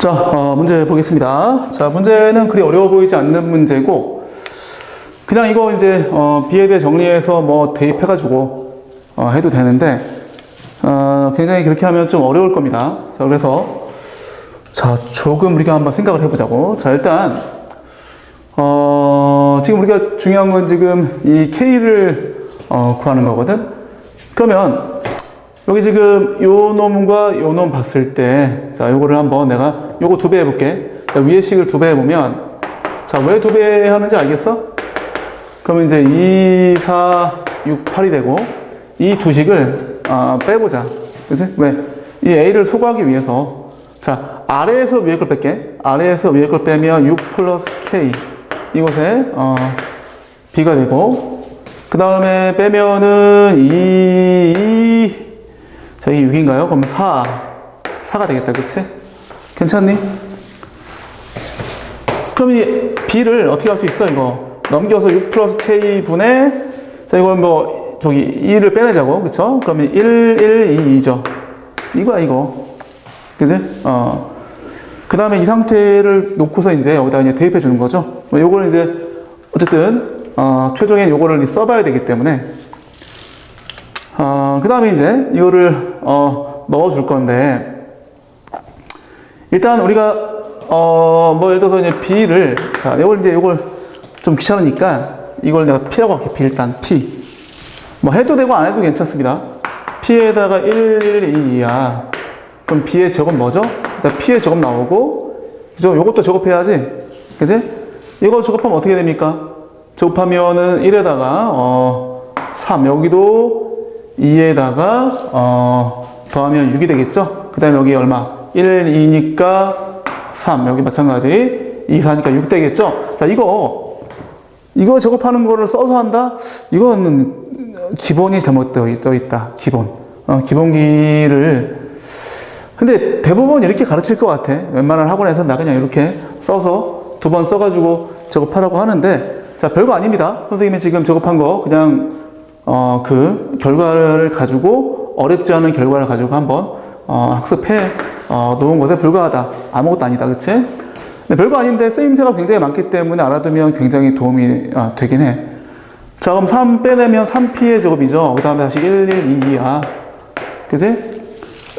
자, 문제 보겠습니다. 자, 문제는 그리 어려워 보이지 않는 문제고, 그냥 이거 이제, B에 대해 정리해서 뭐 대입해가지고, 해도 되는데, 굉장히 그렇게 하면 좀 어려울 겁니다. 자, 그래서, 자, 조금 우리가 한번 생각을 해보자고. 자, 일단, 지금 우리가 중요한 건 지금 이 K를, 구하는 거거든? 그러면, 여기 지금 요 놈과 요 놈 봤을 때, 자, 요거를 한번 내가 요거 2배 해볼게. 자, 위의 식을 2배 해보면, 자, 왜 2배 하는지 알겠어? 그러면 이제 2, 4, 6, 8이 되고, 이 두 식을, 빼보자. 그치? 왜? 이 A를 소거하기 위해서. 자, 아래에서 위에 걸 뺄게. 아래에서 위에 걸 빼면 6 플러스 K. 이곳에, B가 되고, 그 다음에 빼면은 자, 이게 6인가요? 그럼 4가 되겠다. 그치? 괜찮니? 그럼 이 B를 어떻게 할 수 있어, 이거? 넘겨서 6 플러스 K분의, 자, 이건 뭐, 저기, 2를 빼내자고. 그쵸? 그러면 1, 1, 2, 2죠. 이거야, 이거. 그치? 그 다음에 이 상태를 놓고서 이제 여기다 이제 대입해 주는 거죠. 요거는 이제, 어쨌든, 최종엔 요거를 써봐야 되기 때문에, 그 다음에 이제 이거를 넣어 줄 건데, 일단 우리가 뭐 예를 들어서 이제 B를, 자, 요걸 좀 귀찮으니까 이걸 내가 P라고 할게. P, 일단 P 뭐 해도 되고 안 해도 괜찮습니다. P에다가 1, 1, 2, 2야. 그럼 B의 제곱 뭐죠? 일단 P의 제곱 나오고, 그죠? 요것도 제곱해야지. 그지? 이거 제곱하면 어떻게 됩니까? 제곱하면은 1에다가 3, 여기도 2에다가 더하면 6이 되겠죠? 그 다음에 여기 얼마? 1, 2니까 3, 여기 마찬가지 2, 4니까 6 되겠죠? 자, 이거 제곱하는 거를 써서 한다? 이거는 기본이 잘못되어 있다. 기본기를. 근데 대부분 이렇게 가르칠 것 같아. 웬만한 학원에서 나 그냥 이렇게 써서 2번 써가지고 제곱하라고 하는데, 자, 별거 아닙니다. 선생님이 지금 제곱한 거 그냥 그 결과를 가지고, 어렵지 않은 결과를 가지고 한번 학습해 놓은 것에 불과하다. 아무것도 아니다. 그치? 근데 별거 아닌데 쓰임새가 굉장히 많기 때문에 알아두면 굉장히 도움이 되긴 해. 자, 그럼 3 빼내면 3P의 제곱이죠. 그 다음에 다시 1, 1, 2, 2야. 그치?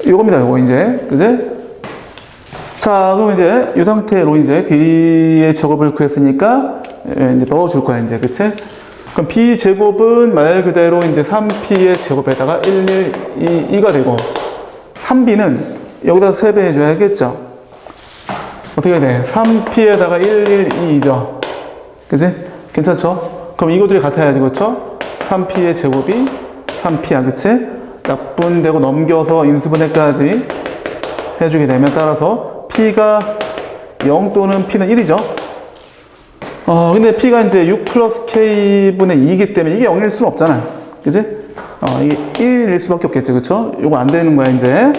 요겁니다. 요거 이제. 그치? 자, 그럼 이제 이 상태로 이제 B의 제곱을 구했으니까 이제 넣어줄 거야. 이제. 그치? 그럼 B 제곱은 말 그대로 이제 3P의 제곱에다가 1, 1, 2가 되고, 3B는 여기다 3배 해줘야겠죠? 어떻게 해야 돼? 3P에다가 1, 1, 2죠? 그지? 괜찮죠? 그럼 이것들이 같아야지, 그렇죠? 3P의 제곱이 3P야, 그치? 약분되고 넘겨서 인수분해까지 해주게 되면, 따라서 P가 0 또는 P는 1이죠? 근데 P가 이제 6 플러스 K분의 2이기 때문에 이게 0일 수는 없잖아. 그지? 이게 1일 수밖에 없겠죠. 그쵸? 요거 안 되는 거야, 이제.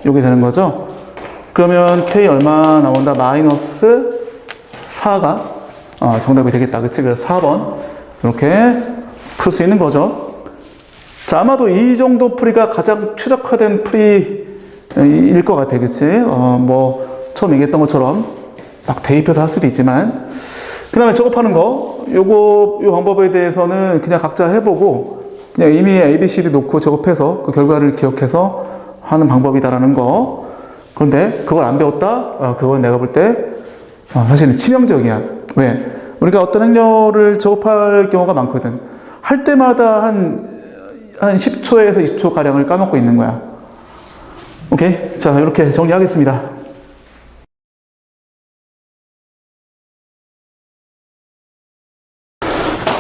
요게 되는 거죠. 그러면 K 얼마 나온다? 마이너스 4가, 정답이 되겠다. 그치? 그래서 4번. 이렇게 풀 수 있는 거죠. 자, 아마도 이 정도 풀이가 가장 최적화된 풀이일 것 같아. 그치? 뭐, 처음 얘기했던 것처럼 막 대입해서 할 수도 있지만, 그 다음에 작업하는 거, 요 방법에 대해서는 그냥 각자 해보고, 그냥 이미 ABCD 놓고 작업해서 그 결과를 기억해서 하는 방법이다라는 거. 그런데 그걸 안 배웠다? 그건 내가 볼 때, 사실은 치명적이야. 왜? 우리가 어떤 행렬을 작업할 경우가 많거든. 할 때마다 한 10초에서 20초 가량을 까먹고 있는 거야. 오케이? 자, 이렇게 정리하겠습니다.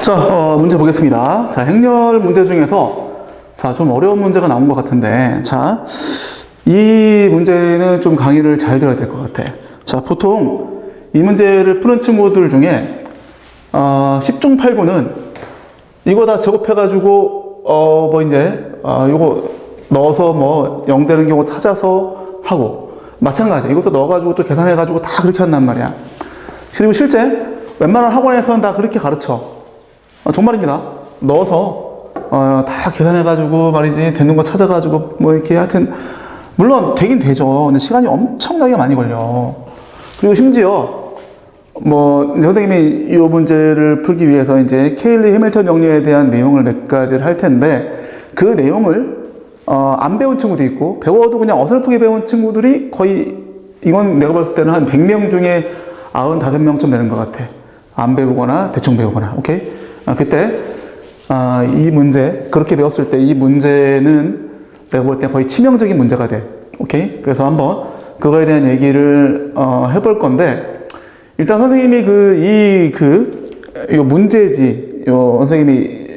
자, 문제 보겠습니다. 자, 행렬 문제 중에서, 자, 좀 어려운 문제가 나온 것 같은데, 자, 이 문제는 좀 강의를 잘 들어야 될 것 같아. 자, 보통 이 문제를 푸는 친구들 중에, 10중 8구는 이거 다 제곱해가지고, 뭐 이제, 요거 넣어서 뭐 0 되는 경우 찾아서 하고, 마찬가지. 이것도 넣어가지고 또 계산해가지고 다 그렇게 한단 말이야. 그리고 실제 웬만한 학원에서는 다 그렇게 가르쳐. 정말입니다. 넣어서 다 계산해가지고 말이지, 되는 거 찾아가지고 뭐 이렇게 하여튼, 물론 되긴 되죠. 근데 시간이 엄청나게 많이 걸려. 그리고 심지어 뭐 선생님이 이 문제를 풀기 위해서 이제 케일리 해밀턴 정리에 대한 내용을 몇 가지를 할 텐데 그 내용을 안 배운 친구도 있고 배워도 그냥 어설프게 배운 친구들이 거의 이건 내가 봤을 때는 한 100명 중에 95명쯤 되는 것 같아. 안 배우거나 대충 배우거나. 오케이? 그때 이 문제 그렇게 배웠을 때 이 문제는 내가 볼 때 거의 치명적인 문제가 돼. 오케이? 그래서 한번 그거에 대한 얘기를 해볼 건데 일단 선생님이 이 문제지 선생님이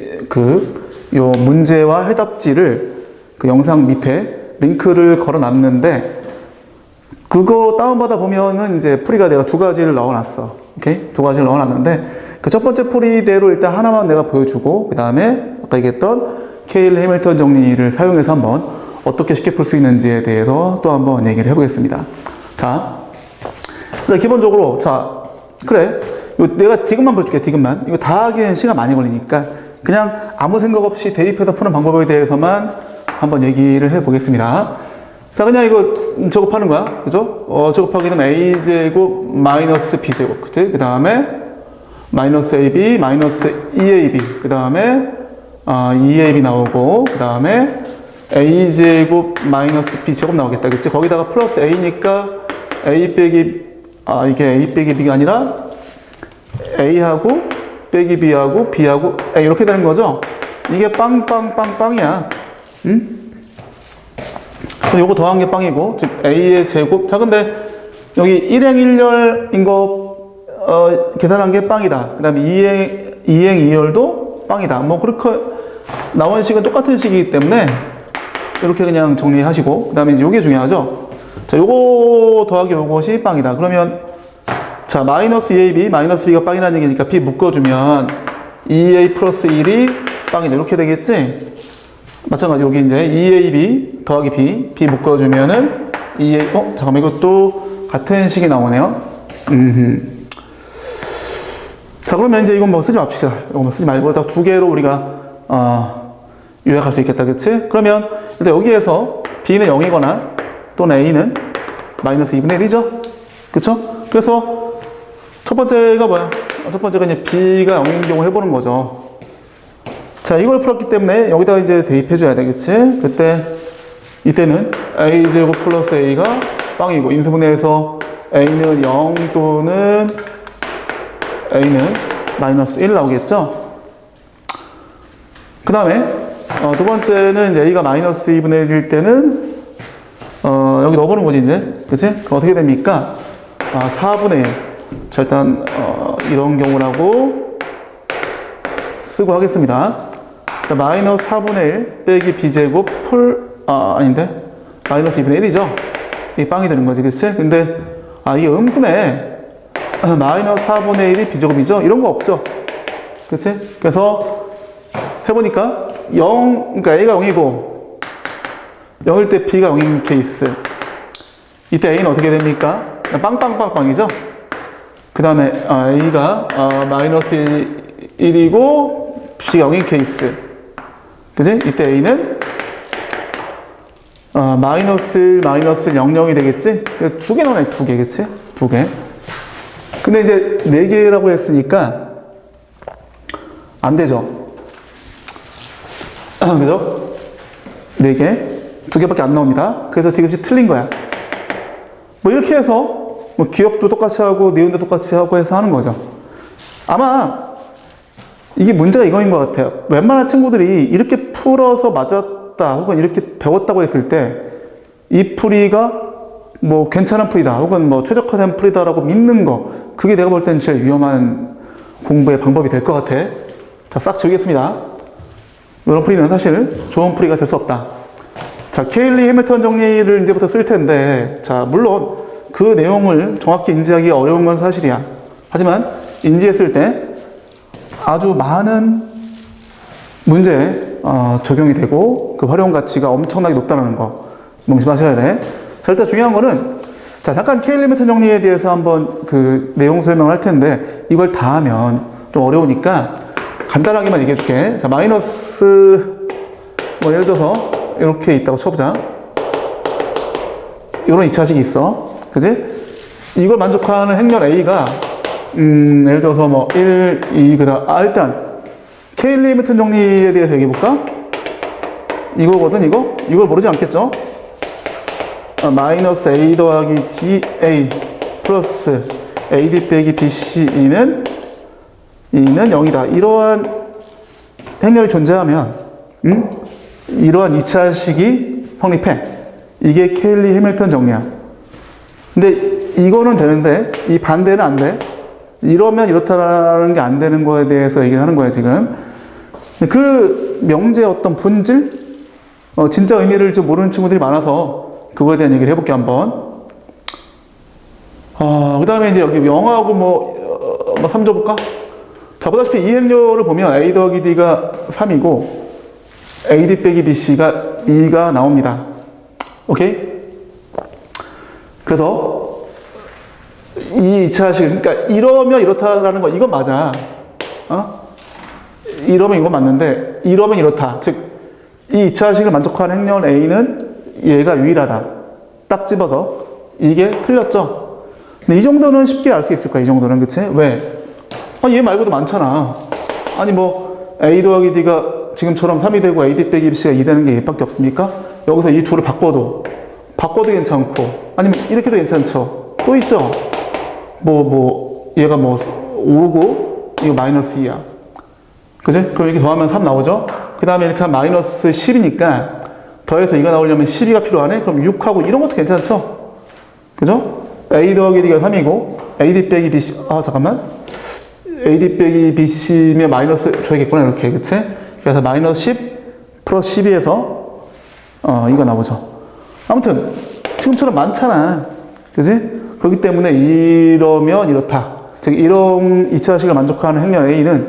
요 문제와 해답지를 그 영상 밑에 링크를 걸어 놨는데 그거 다운받아 보면은 이제 풀이가 내가 두 가지를 넣어놨어. 오케이? 두 가지를 넣어놨는데 그 첫 번째 풀이대로 일단 하나만 내가 보여주고 그 다음에 아까 얘기했던 케일리 해밀턴 정리를 사용해서 한번 어떻게 쉽게 풀 수 있는지에 대해서 또 한번 얘기를 해보겠습니다. 자, 기본적으로 자 그래 내가 디귿만 보여줄게. 디귿만 이거 다 하기엔 시간 많이 걸리니까 그냥 아무 생각 없이 대입해서 푸는 방법에 대해서만 한번 얘기를 해보겠습니다. 자, 그냥 이거 작업하는 거야. 그죠? 작업하게 되면 a제곱 마이너스 b제곱. 그치? 그 다음에 마이너스 ab 마이너스 2ab. 그 다음에 2ab 나오고, 그 다음에 a제곱 마이너스 b제곱 나오겠다. 그치? 거기다가 플러스 a니까 a 빼기, 이게 a 빼기 b가 아니라 a하고 빼기 b하고 b하고 a 이렇게 되는 거죠? 이게 빵빵빵빵이야. 응? 요거 더한 게 빵이고, 즉 a의 제곱. 자, 근데 여기 1행 1열인 거 계산한 게 빵이다. 그 다음에 2행 2열도 빵이다. 뭐 그렇게 나온 식은 똑같은 식이기 때문에 이렇게 그냥 정리하시고, 그 다음에 요게 중요하죠. 자, 요거 더하기 요것이 빵이다. 그러면 자, 마이너스 2ab 마이너스 b가 빵이라는 얘기니까 b 묶어주면 2a 플러스 1이 빵이다. 이렇게 되겠지? 마찬가지 여기 이제 2ab 더하기 b 묶어주면은 2a 잠깐만 이것도 같은 식이 나오네요. 자, 그러면 이제 이건 뭐 쓰지 맙시다. 이거 뭐 쓰지 말고 딱 두 개로 우리가 요약할 수 있겠다. 그치? 그러면 일단 여기에서 b는 0이거나 또는 a는 마이너스 2분의 1이죠? 그쵸? 그래서 첫 번째가 뭐야? 첫 번째가 이제 b가 0인 경우 해보는 거죠. 자, 이걸 풀었기 때문에 여기다가 이제 대입해줘야 되겠지? 이때는 a제곱 플러스 a가 빵이고, 인수분해해서 a는 0 또는 a는 마이너스 1 나오겠죠? 그 다음에, 두 번째는 이제 a가 마이너스 2분의 1일 때는, 여기 넣어보는 거지, 이제. 그치? 그럼 어떻게 됩니까? 4분의 1. 자, 일단, 이런 경우라고 쓰고 하겠습니다. 자, 마이너스 4분의 1 빼기 b제곱 아닌데? 마이너스 2분의 1이죠? 이게 빵이 되는 거지, 그치? 근데, 이게 음수네. 마이너스 4분의 1이 b제곱이죠? 이런 거 없죠? 그치? 그래서 해보니까 그러니까 a가 0이고, 0일 때 b가 0인 케이스. 이때 a는 어떻게 됩니까? 빵빵빵빵이죠? 그 다음에, a가, 마이너스 1이고, b가 0인 케이스. 그치? 이때 a는 마이너스 1, 마이너스 0, 0이 되겠지? 두 개 넣어놔, 두 개, 그치? 두 개. 근데 이제 네 개라고 했으니까 안 되죠? 그죠? 네 개, 두 개밖에 안 나옵니다. 그래서 디귿이 틀린 거야. 뭐 이렇게 해서 뭐 기억도 똑같이 하고 니은도 똑같이 하고 해서 하는 거죠. 아마 이게 문제가 이거인 것 같아요. 웬만한 친구들이 이렇게 풀어서 맞았다 혹은 이렇게 배웠다고 했을 때 이 풀이가 뭐 괜찮은 풀이다 혹은 뭐 최적화된 풀이다라고 믿는 거, 그게 내가 볼 때는 제일 위험한 공부의 방법이 될 것 같아. 자, 싹 지우겠습니다. 이런 풀이는 사실은 좋은 풀이가 될 수 없다. 자, 케일리 해밀턴 정리를 이제부터 쓸 텐데, 자, 물론 그 내용을 정확히 인지하기 어려운 건 사실이야. 하지만 인지했을 때 아주 많은 문제에 적용이 되고 그 활용 가치가 엄청나게 높다는 거 명심하셔야 돼. 자, 일단 중요한 거는, 자, 잠깐 케일리 해밀턴 정리에 대해서 한번 그 내용 설명을 할 텐데, 이걸 다 하면 좀 어려우니까 간단하게만 얘기해 줄게. 자, 마이너스, 뭐 예를 들어서 이렇게 있다고 쳐보자. 이런 2차식이 있어. 그지? 이걸 만족하는 행렬 A가 예를 들어서 뭐 1, 2, 일단 케일리 해밀턴 정리에 대해서 얘기해 볼까? 이거거든, 이거? 이걸 모르지 않겠죠? 마이너스 A 더하기 DA 플러스 AD 빼기 BCE는 0이다. 이러한 행렬이 존재하면, 이러한 2차식이 성립해. 이게 케일리 해밀턴 정리야. 근데 이거는 되는데, 이 반대는 안 돼. 이러면 이렇다라는 게 안 되는 거에 대해서 얘기를 하는 거야, 지금. 그 명제의 어떤 본질? 진짜 의미를 좀 모르는 친구들이 많아서 그거에 대한 얘기를 해볼게, 한번. 그 다음에 이제 여기 영어하고 뭐 3 줘볼까? 자, 보다시피 이 행렬을 보면 A 더하기 D가 3이고, AD 빼기 BC가 2가 나옵니다. 오케이? 그래서, 이 2차식, 그러니까 이러면 이렇다라는 거, 이건 맞아. 이러면 이건 맞는데, 이러면 이렇다. 즉, 이 2차식을 만족하는 행렬 A는 얘가 유일하다. 딱 집어서. 이게 틀렸죠? 근데 이 정도는 쉽게 알 수 있을 거야, 이 정도는. 그치? 왜? 얘 말고도 많잖아. 아니, 뭐, A 더하기 D가 지금처럼 3이 되고 AD 빼기 BC가 2 되는 게 얘밖에 없습니까? 여기서 이 둘을 바꿔도 괜찮고, 아니면 이렇게도 괜찮죠? 또 있죠? 얘가 5고, 이거 마이너스 2야. 그지? 그럼 이렇게 더하면 3 나오죠? 그 다음에 이렇게 하면 마이너스 10이니까 더해서 2가 나오려면 12가 필요하네? 그럼 6하고 이런 것도 괜찮죠? 그죠? A 더하기 D가 3이고 AD 빼기 BC, 잠깐만. AD 빼기 BC면 마이너스 줘야겠구나, 이렇게. 그치? 그래서 마이너스 10 플러스 12에서 이거 나오죠. 아무튼 지금처럼 많잖아. 그지? 그렇기 때문에 이러면 이렇다. 즉, 이런 2차식을 만족하는 행렬 A는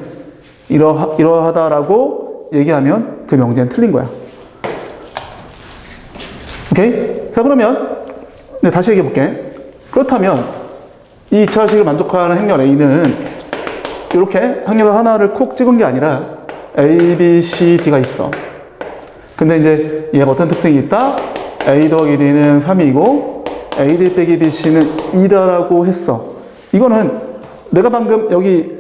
이러하다라고 얘기하면 그 명제는 틀린 거야. 오케이? 자, 그러면 다시 얘기해 볼게. 그렇다면 이 2차식을 만족하는 행렬 A는 이렇게 행렬 하나를 콕 찍은 게 아니라 A, B, C, D가 있어. 근데 이제 얘가 어떤 특징이 있다? A 더하기 D는 3이고 AD 빼기 BC는 2다라고 했어. 이거는 내가 방금 여기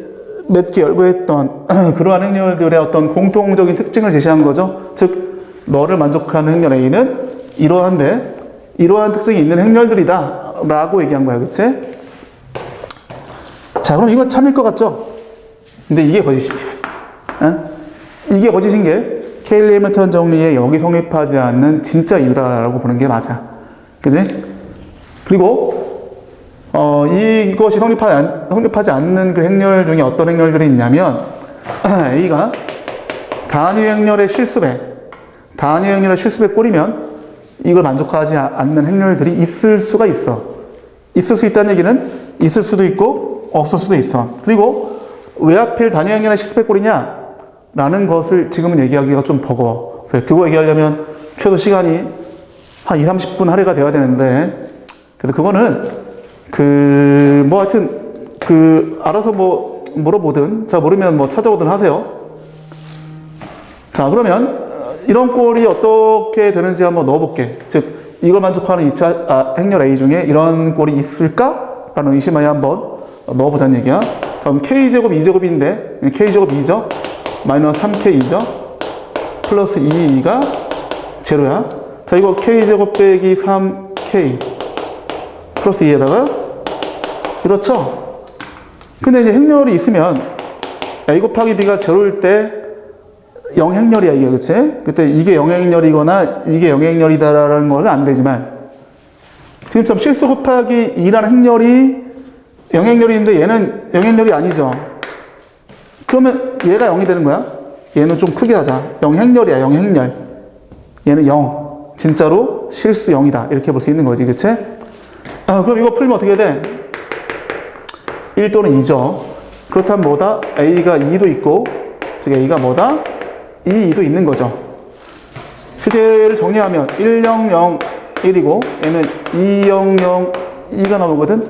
몇 개 열거했던 그러한 행렬들의 어떤 공통적인 특징을 제시한 거죠. 즉, 너를 만족하는 행렬 A는 이러한 특징이 있는 행렬들이다 라고 얘기한 거야. 그치? 자, 그럼 이건 참일 것 같죠? 근데 이게 거짓이야. 이게 거짓인 게 케일리 해밀턴 정리에 여기 성립하지 않는 진짜 이유다라고 보는 게 맞아. 그지? 그리고 이것이 성립하지 않는 그 행렬 중에 어떤 행렬들이 있냐면 A가 단위 행렬의 실수배 꼴이면 이걸 만족하지 않는 행렬들이 있을 수가 있어. 있을 수 있다는 얘기는 있을 수도 있고 없을 수도 있어. 그리고 왜 하필 단위 행렬의 실수배 꼴이냐? 라는 것을 지금은 얘기하기가 좀 버거워. 그거 얘기하려면 최소 시간이 한 20-30분 할애가 돼야 되는데, 그래서 그거는 하여튼 알아서 물어보든, 자, 모르면 찾아오든 하세요. 자, 그러면 이런 꼴이 어떻게 되는지 한번 넣어볼게. 즉, 이걸 만족하는 2차 행렬 A 중에 이런 꼴이 있을까? 라는 의심하에 한번 넣어보자는 얘기야. 그럼 K제곱 2제곱인데 K제곱 2죠? 마이너스 3K2죠? 플러스 2가 제로야. 자, 이거 K제곱 빼기 3K 플러스 2에다가 그렇죠? 근데 이제 행렬이 있으면 A 곱하기 B가 제로일 때 0행렬이야, 이게. 그치? 그때 이게 0행렬이거나 이게 0행렬이다라는 거는 안 되지만, 지금처럼 실수 곱하기 2라는 행렬이 0행렬인데 얘는 0행렬이 아니죠. 그러면 얘가 0이 되는 거야? 얘는 좀 크게 하자. 0행렬이야, 0행렬. 얘는 0. 진짜로 실수 0이다. 이렇게 볼 수 있는 거지. 그치? 그럼 이거 풀면 어떻게 돼? 1 또는 2죠. 그렇다면 뭐다? A가 2도 있고, 즉 A가 뭐다? 2도 있는 거죠. 실제를 정리하면 1, 0, 0, 1이고 얘는 2, 0, 0, 2가 나오거든.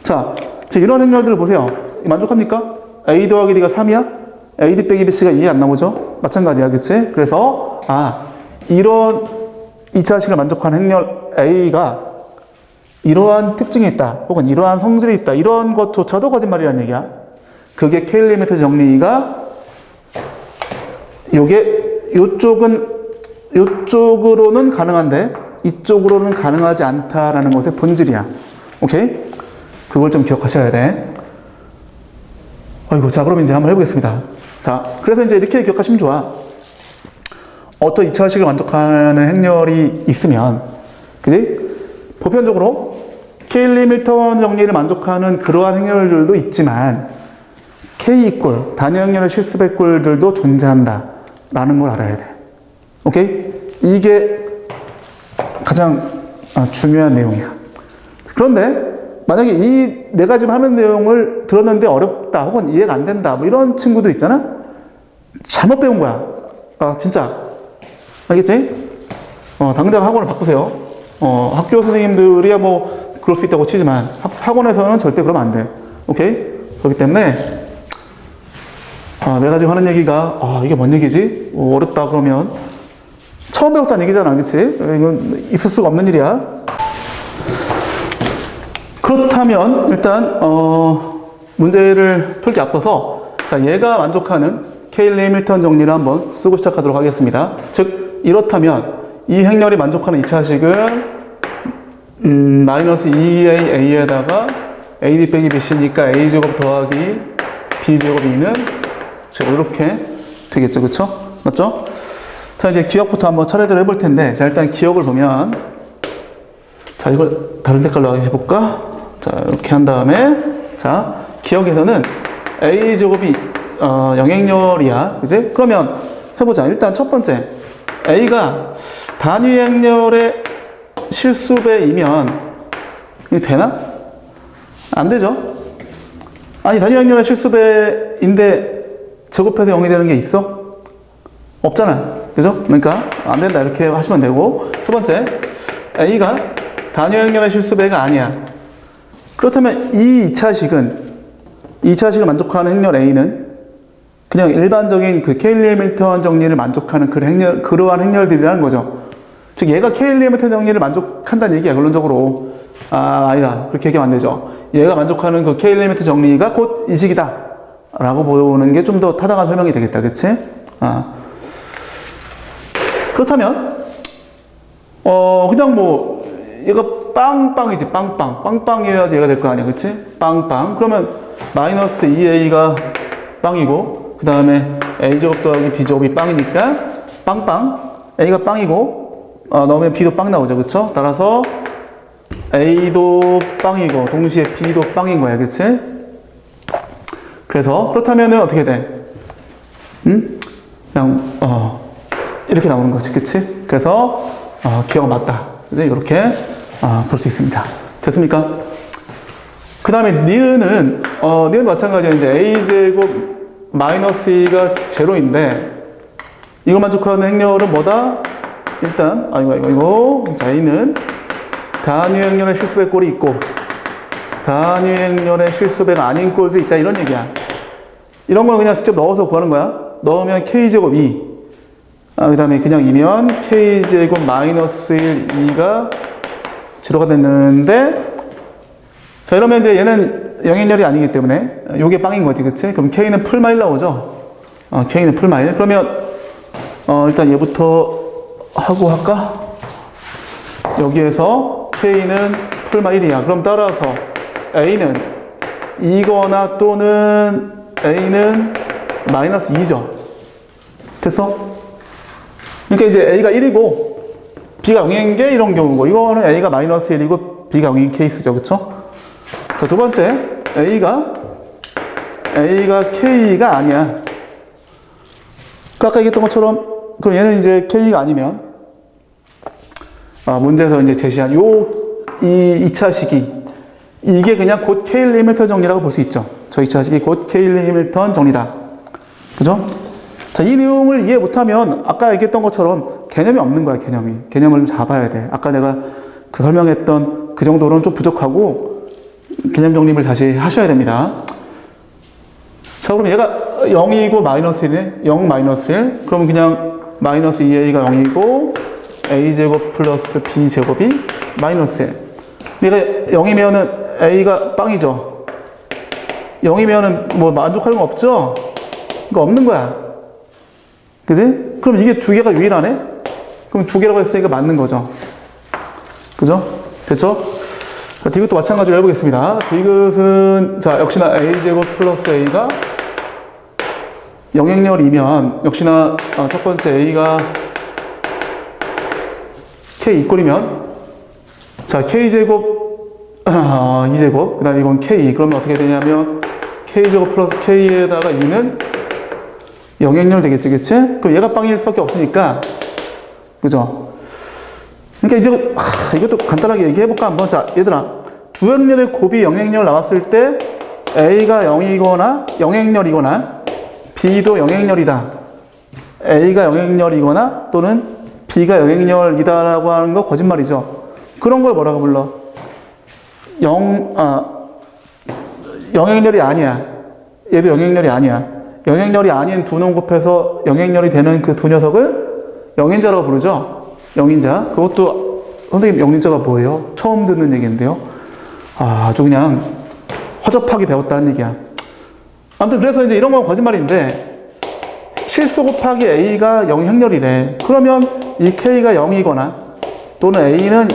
자, 지금 이런 행렬들을 보세요. 만족합니까? A 더하기 D가 3이야? AD 빼기 BC가 2에 안 나오죠? 마찬가지야, 그치? 그래서 이런 2차식을 만족하는 행렬 A가 이러한 특징이 있다, 혹은 이러한 성질이 있다, 이런 것조차도 거짓말이라는 얘기야. 그게 K 리미트 정리가 요쪽으로는 가능한데 이쪽으로는 가능하지 않다라는 것의 본질이야. 오케이? 그걸 좀 기억하셔야 돼. 아이고, 자, 그럼 이제 한번 해보겠습니다. 자, 그래서 이제 이렇게 기억하시면 좋아. 어떤 2차식을 만족하는 행렬이 있으면, 그지? 보편적으로 케일리 밀턴 정리를 만족하는 그러한 행렬들도 있지만, K 이꼴, 단위 행렬의 실수배 꼴들도 존재한다. 라는 걸 알아야 돼. 오케이? 이게 가장 중요한 내용이야. 그런데, 만약에 이 네 가지 하는 내용을 들었는데 어렵다, 혹은 이해가 안 된다, 뭐 이런 친구들 있잖아? 잘못 배운 거야. 진짜. 알겠지? 당장 학원을 바꾸세요. 학교 선생님들이야 뭐 그럴 수 있다고 치지만 학원에서는 절대 그러면 안 돼. 오케이? 그렇기 때문에 내가 지금 하는 얘기가 이게 뭔 얘기지? 어렵다 그러면 처음 배웠다는 얘기잖아. 그치? 이건 있을 수가 없는 일이야. 그렇다면 일단 문제를 풀기 앞서서 자, 얘가 만족하는 케일리 밀턴 정리를 한번 쓰고 시작하도록 하겠습니다. 즉 이렇다면 이 행렬이 만족하는 2차식은 마이너스 2a에다가 ad 빼기 bc니까 a제곱 더하기 b제곱 2는 이렇게 되겠죠. 그쵸? 맞죠? 자, 이제 기억부터 한번 차례대로 해볼 텐데, 자, 일단 기억을 보면, 자, 이걸 다른 색깔로 해볼까? 자, 이렇게 한 다음에, 자, 기억에서는 a제곱이 영행렬이야. 그지? 그러면 해보자. 일단 첫 번째, a가 단위 행렬의 실수배이면, 이게 되나? 안 되죠? 아니, 단위 행렬의 실수배인데, 제곱해서 0이 되는 게 있어? 없잖아. 그죠? 그러니까, 안 된다. 이렇게 하시면 되고. 두 번째, a가 단위 행렬의 실수배가 아니야. 그렇다면 이 2차식을 만족하는 행렬 a는 그냥 일반적인 그 케일리 해밀턴 정리를 만족하는 그러한 행렬들이라는 거죠. 즉, 얘가 케일리 해밀턴 정리를 만족한다는 얘기야, 결론적으로. 아니다. 그렇게 얘기하면 안 되죠. 얘가 만족하는 그 케일리 해밀턴 정리가 곧 이 식이다. 라고 보는 게 좀 더 타당한 설명이 되겠다. 그치? 그렇다면, 그냥 뭐, 얘가 빵빵이지, 빵빵. 빵빵이어야지 얘가 될 거 아니야. 그치? 빵빵. 그러면 마이너스 2a가 빵이고, 그 다음에 a제곱 더하기 b제곱이 빵이니까, 빵빵. a가 빵이고, 넣으면 b도 빵 나오죠. 그쵸? 따라서 a도 빵이고, 동시에 b도 빵인 거야. 그치? 그래서, 그렇다면은 어떻게 돼? 그냥, 이렇게 나오는 거지. 그치? 그래서, 기억 맞다. 그치? 이렇게, 볼 수 있습니다. 됐습니까? 그 다음에 니은은 마찬가지로 이제 a제곱 마이너스 2가 제로인데, 이걸 만족하는 행렬은 뭐다? 일단, 자, a는 단위 행렬의 실수배 꼴이 있고, 단위 행렬의 실수배가 아닌 꼴도 있다. 이런 얘기야. 이런 걸 그냥 직접 넣어서 구하는 거야. 넣으면 k제곱 2. 그 다음에 그냥 이면 k제곱 마이너스 1, 2가 제로가 됐는데, 자, 이러면 이제 얘는 영행렬이 아니기 때문에 요게 빵인 거지. 그치? 그럼 k는 풀마일 나오죠? k는 풀마일. 그러면 일단 얘부터 하고 할까? 여기에서 k는 풀마일이야. 그럼 따라서 a는 2거나 또는 a는 마이너스 2죠. 됐어? 그러니까 이제 a가 1이고 b가 0인 게 이런 경우고, 이거는 a가 마이너스 1이고 b가 0인 케이스죠. 그쵸? 자, 두 번째, a가 k가 아니야. 아까 얘기했던 것처럼, 그럼 얘는 이제 k가 아니면, 문제에서 이제 제시한 이 2차식이, 이게 그냥 곧 케일리 해밀턴 정리라고 볼 수 있죠. 저 2차식이 곧 케일리 해밀턴 정리다. 그죠? 자, 이 내용을 이해 못하면 아까 얘기했던 것처럼 개념이 없는 거야. 개념을 좀 잡아야 돼. 아까 내가 그 설명했던 그 정도로는 좀 부족하고 개념 정립을 다시 하셔야 됩니다. 자, 그럼 얘가 0이고 마이너스 1이네. 0 마이너스 1. 그러면 그냥 마이너스 2a가 0이고 a제곱 플러스 b제곱이 마이너스 1. 내가 0이면은 A가 빵이죠. 0이면은 뭐 만족하는 거 없죠? 그거 없는 거야. 그지? 그럼 이게 두 개가 유일하네? 그럼 두 개라고 했으니까 맞는 거죠. 그죠? 됐죠? 디귿도 마찬가지로 해보겠습니다. 디귿은, 자, 역시나 A제곱 플러스 A가 영행렬이면, 역시나 첫 번째 A가 K 이꼴이면, 자, K제곱, 2제곱, 그 다음에 이건 K. 그러면 어떻게 되냐면, K제곱 플러스 K에다가 2는 영행렬 되겠지, 그치? 그럼 얘가 빵일 수밖에 없으니까, 그죠? 그러니까 이제, 이것도 간단하게 얘기해볼까, 한번. 자, 얘들아. 두 행렬의 곱이 영행렬 나왔을 때, A가 0이거나, 영행렬이거나, B도 영행렬이다. A가 영행렬이거나, 또는 B가 영행렬이다라고 하는 거 거짓말이죠. 그런 걸 뭐라고 불러? 영행렬이 아니야. 얘도 영행렬이 아니야. 영행렬이 아닌 두 놈 곱해서 영행렬이 되는 그 두 녀석을 영인자라고 부르죠. 영인자. 그것도 선생님 영인자가 뭐예요? 처음 듣는 얘기인데요. 아주 그냥 허접하게 배웠다는 얘기야. 아무튼 그래서 이제 이런 건 거짓말인데 실수 곱하기 A가 영행렬이래. 그러면 이 K가 0이거나 또는 A는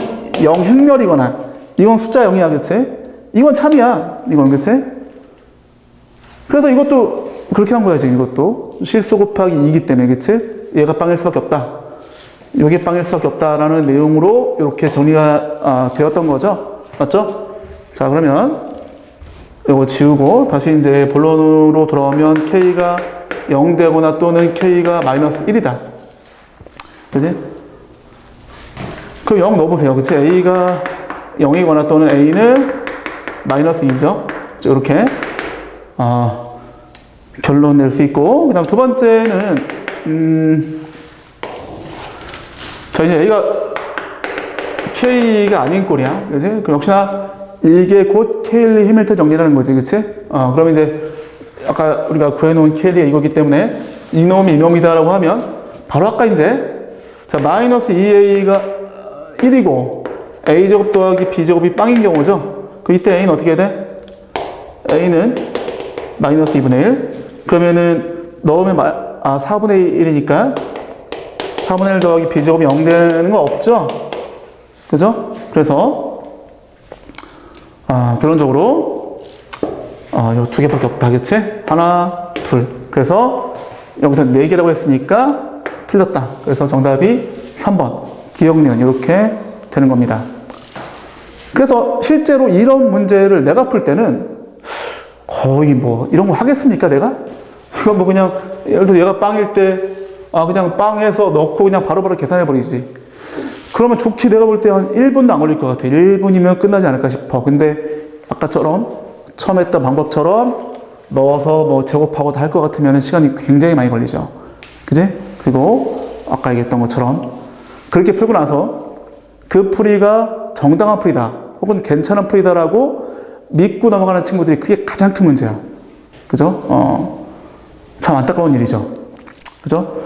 영행렬이거나 이건 숫자 0이야, 그치? 이건 참이야, 이건, 그치? 그래서 이것도 그렇게 한 거야, 지금 이것도. 실수 곱하기 2이기 때문에, 그치? 얘가 빵일 수밖에 없다. 요게 빵일 수밖에 없다라는 내용으로 이렇게 정리가 되었던 거죠. 맞죠? 자, 그러면 이거 지우고 다시 이제 본론으로 돌아오면 K가 0 되거나 또는 K가 마이너스 1이다. 그치? 그럼 0 넣어보세요. 그치? A가 0이거나 또는 A는 마이너스 2죠. 이렇게 결론 낼 수 있고, 그 다음 두 번째는 자, 이제 A가 K가 아닌 꼴이야. 그치? 그럼 역시나 이게 곧 케일리 해밀턴 정리라는 거지. 그치? 그러면 이제 아까 우리가 구해놓은 케일리가 이거기 때문에 이놈이 이놈이다라고 하면 바로 아까 이제 자, 마이너스 2A가 1이고 A제곱 더하기 B제곱이 빵인 경우죠. 그 이때 A는 어떻게 돼? A는 마이너스 2분의 1. 그러면은 넣으면 4분의 1이니까 4분의 1 더하기 B제곱이 0 되는 거 없죠? 그죠? 그래서 결론적으로 요 두 개밖에 없다, 그치? 하나, 둘. 그래서 여기서 4개라고 했으니까 틀렸다. 그래서 정답이 3번 기억니은 이렇게 되는 겁니다. 그래서 실제로 이런 문제를 내가 풀 때는 거의 뭐 이런 거 하겠습니까, 내가? 이건 뭐 그냥 예를 들어서 얘가 빵일 때 그냥 빵에서 넣고 그냥 바로바로 계산해 버리지. 그러면 좋게 내가 볼 때 한 1분도 안 걸릴 것 같아. 1분이면 끝나지 않을까 싶어. 근데 아까처럼 처음 했던 방법처럼 넣어서 뭐 제곱하고 다 할 것 같으면 시간이 굉장히 많이 걸리죠. 그지? 그리고 아까 얘기했던 것처럼 그렇게 풀고 나서 그 풀이가 정당한 풀이다 혹은 괜찮은 풀이다라고 믿고 넘어가는 친구들이 그게 가장 큰 문제야. 그죠? 참 안타까운 일이죠. 그죠?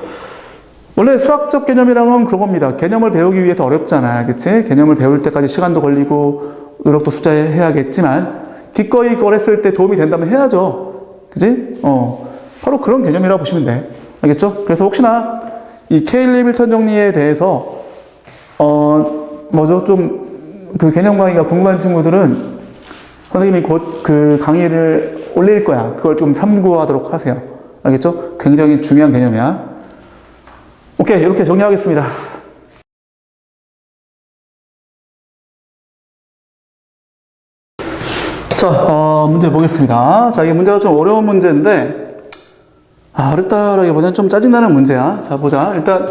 원래 수학적 개념이라는 그런 겁니다. 개념을 배우기 위해서 어렵잖아. 그치? 개념을 배울 때까지 시간도 걸리고 노력도 투자해야겠지만 기꺼이 그걸 했을 때 도움이 된다면 해야죠. 그치? 바로 그런 개념이라고 보시면 돼. 알겠죠? 그래서 혹시나 이 케일리 밀턴 정리에 대해서 좀 그 개념 강의가 궁금한 친구들은 선생님이 곧 그 강의를 올릴 거야. 그걸 좀 참고하도록 하세요. 알겠죠? 굉장히 중요한 개념이야. 오케이, 이렇게 정리하겠습니다. 자, 문제 보겠습니다. 자, 이게 문제가 좀 어려운 문제인데, 어렵다라기보다는 좀 짜증나는 문제야. 자, 보자. 일단,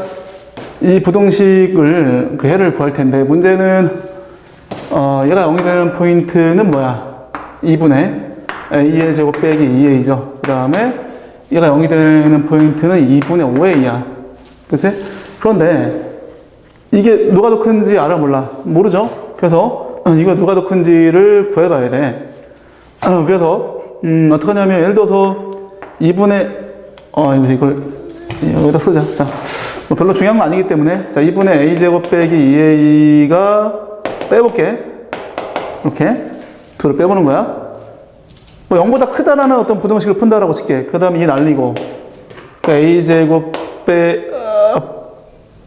이 부등식을, 그 해를 구할 텐데, 문제는, 얘가 0이 되는 포인트는 뭐야? 2분의 A의 제곱 빼기 2A죠. 그 다음에, 얘가 0이 되는 포인트는 2분의 5A야. 그치? 그런데, 이게 누가 더 큰지 알아, 몰라? 모르죠? 그래서, 이거 누가 더 큰지를 구해봐야 돼. 그래서, 어떡하냐면, 예를 들어서, 2분의, 이걸, 여기다 쓰자. 자, 뭐 별로 중요한 거 아니기 때문에, 자, 2분의 A제곱 빼기 2A가 빼볼게. 이렇게 둘을 빼보는 거야. 뭐 0보다 크다라는 어떤 부등식을 푼다라고 칠게. 그 다음에 이 날리고 그러니까 a제곱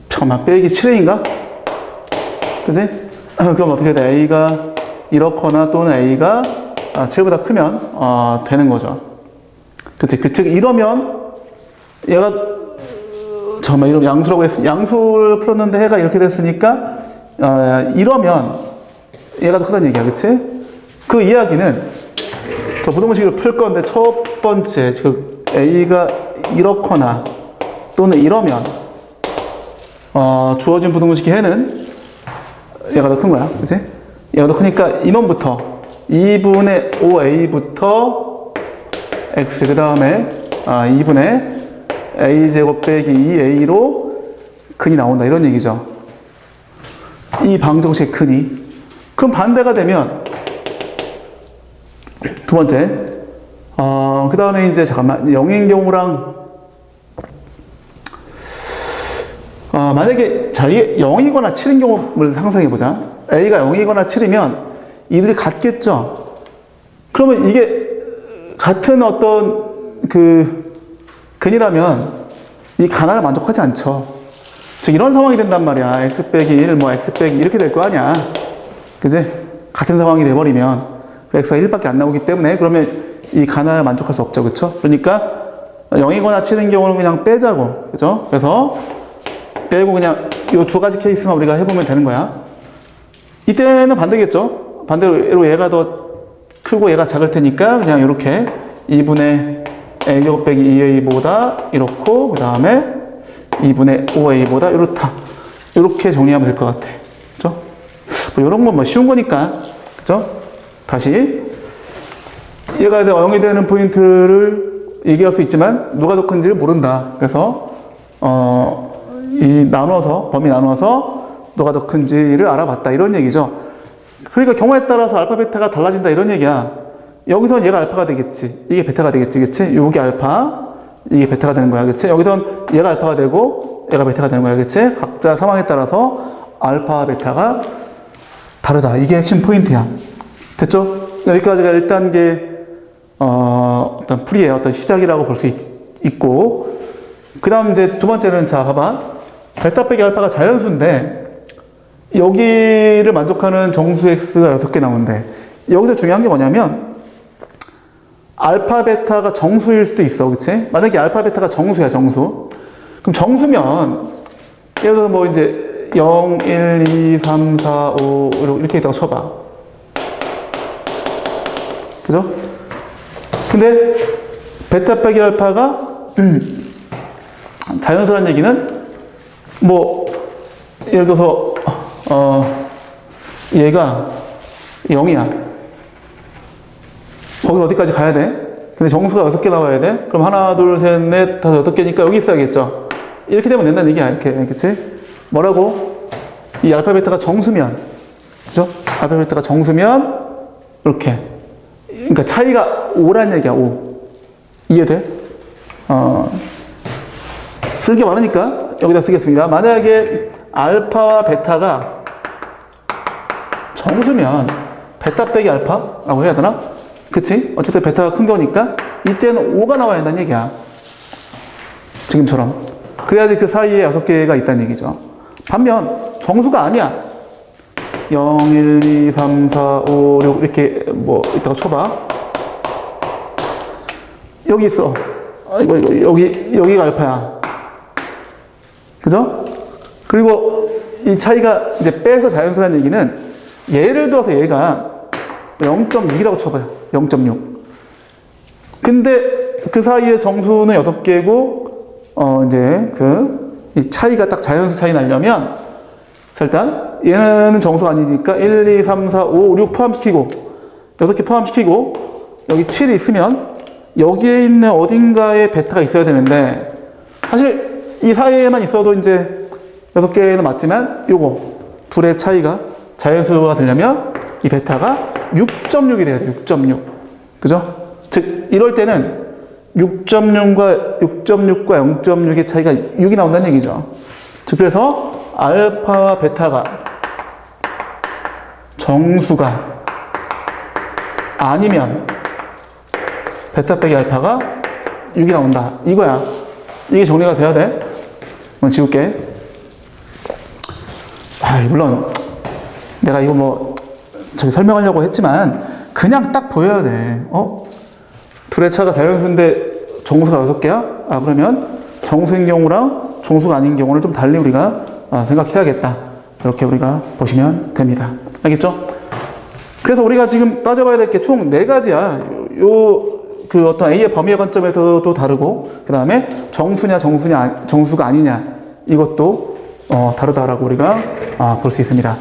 잠깐만 빼기 7a인가? 그지? 그럼 어떻게 돼? a가 이렇거나 또는 a가 7보다 크면 되는 거죠. 그치? 즉 이러면 얘가 잠깐만 이러면 양수라고 했으 양수를 풀었는데 해가 이렇게 됐으니까 이러면 얘가 더 크다는 얘기야. 그치? 그 이야기는 저 부등식을 풀 건데 첫 번째 그 a가 이렇거나 또는 이러면 주어진 부등식 해는 얘가 더 큰 거야. 그치? 얘가 더 크니까 인원부터 2분의 5a부터 x 그 다음에 2분의 a제곱 빼기 2a로 근이 나온다 이런 얘기죠. 이 방정식의 근이. 그럼 반대가 되면 두 번째 그 다음에 이제 잠깐만 0인 경우랑 만약에 자 이게 0이거나 7인 경우를 상상해 보자. a가 0이거나 7이면 이들이 같겠죠. 그러면 이게 같은 어떤 그 근이라면 이 가나를 만족하지 않죠. 즉 이런 상황이 된단 말이야. x 빼기 1, 뭐 x 빼기 이렇게 될 거 아니야. 그지? 같은 상황이 돼버리면 x가 1밖에 안 나오기 때문에 그러면 이 가나를 만족할 수 없죠. 그쵸? 그러니까 0이거나 7인 경우는 그냥 빼자고. 그죠? 그래서 빼고 그냥 이 두 가지 케이스만 우리가 해보면 되는 거야. 이때는 반대겠죠? 반대로 얘가 더 크고 얘가 작을 테니까 그냥 이렇게 2분의 a제곱 빼기 2a보다 이렇고 그 다음에 2분의 5a보다 이렇다. 이렇게 정리하면 될 것 같아. 그죠? 뭐 이런 건 뭐 쉬운 거니까. 그죠? 다시 얘가 0이 되는 포인트를 얘기할 수 있지만 누가 더 큰지를 모른다. 그래서 이 나눠서 범위 나눠서 누가 더 큰지를 알아봤다 이런 얘기죠. 그러니까 경우에 따라서 알파 베타가 달라진다 이런 얘기야. 여기선 얘가 알파가 되겠지. 이게 베타가 되겠지. 그치? 요게 알파, 이게 베타가 되는 거야. 그치? 여기선 얘가 알파가 되고 얘가 베타가 되는 거야. 그치? 각자 상황에 따라서 알파, 베타가 다르다. 이게 핵심 포인트야. 됐죠? 여기까지가 1단계 어떤 풀이의 어떤 시작이라고 볼 수 있고 그 다음 이제 두 번째는 자 봐봐. 베타 빼기 알파가 자연수인데 여기를 만족하는 정수 x가 6개 나오는데 여기서 중요한 게 뭐냐면 알파 베타가 정수일 수도 있어. 그치? 만약에 알파 베타가 정수야. 정수. 그럼 정수면 예를 들어 뭐 이제 0, 1, 2, 3, 4, 5 이렇게 있다고 쳐봐. 그죠? 근데 베타 빼기 알파가 자연수라는 얘기는 뭐 예를 들어서 얘가 0이야. 거기 어디까지 가야 돼? 근데 정수가 6개 나와야 돼? 그럼 하나, 둘, 셋, 넷, 다섯, 6개니까 여기 있어야겠죠? 이렇게 되면 된다는 얘기야. 이렇게, 그치? 뭐라고? 이 알파 베타가 정수면, 그죠? 알파 베타가 정수면, 이렇게. 그러니까 차이가 5란 얘기야, 5. 이해돼? 쓸 게 많으니까 여기다 쓰겠습니다. 만약에 알파와 베타가 정수면, 베타 빼기 알파라고 해야 되나? 그치? 어쨌든 베타가 큰 거니까 이때는 5가 나와야 한다는 얘기야. 지금처럼. 그래야지 그 사이에 6개가 있다는 얘기죠. 반면 정수가 아니야. 0, 1, 2, 3, 4, 5, 6 이렇게 뭐 이따가 쳐봐. 여기 있어. 여기가 알파야. 그죠? 그리고 이 차이가 이제 빼서 자연수라는 얘기는 예를 들어서 얘가 0.6이라고 쳐봐요. 0.6. 근데 그 사이에 정수는 6개고, 이제 이 차이가 딱 자연수 차이 나려면, 자, 일단, 얘는 정수가 아니니까 1, 2, 3, 4, 5, 6 포함시키고, 6개 포함시키고, 여기 7이 있으면, 여기에 있는 어딘가에 베타가 있어야 되는데, 사실 이 사이에만 있어도 이제 6개는 맞지만, 요거, 둘의 차이가 자연수가 되려면, 이 베타가 6.6이 돼야 돼. 6.6. 그죠? 즉 이럴 때는 6.6과 0.6의 차이가 6이 나온다는 얘기죠. 즉 그래서 알파와 베타가 정수가 아니면 베타 빼기 알파가 6이 나온다. 이거야. 이게 정리가 돼야 돼. 한번 지울게. 물론 내가 이거 뭐 저기 설명하려고 했지만 그냥 딱 보여야 돼. 둘의 차가 자연수인데 정수가 6개야? 그러면 정수인 경우랑 정수가 아닌 경우를 좀 달리 우리가 생각해야겠다. 이렇게 우리가 보시면 됩니다. 알겠죠? 그래서 우리가 지금 따져봐야 될 게 총 4가지야. 그 어떤 A의 범위의 관점에서도 다르고, 그 다음에 정수가 아니냐. 이것도 다르다라고 우리가 볼 수 있습니다.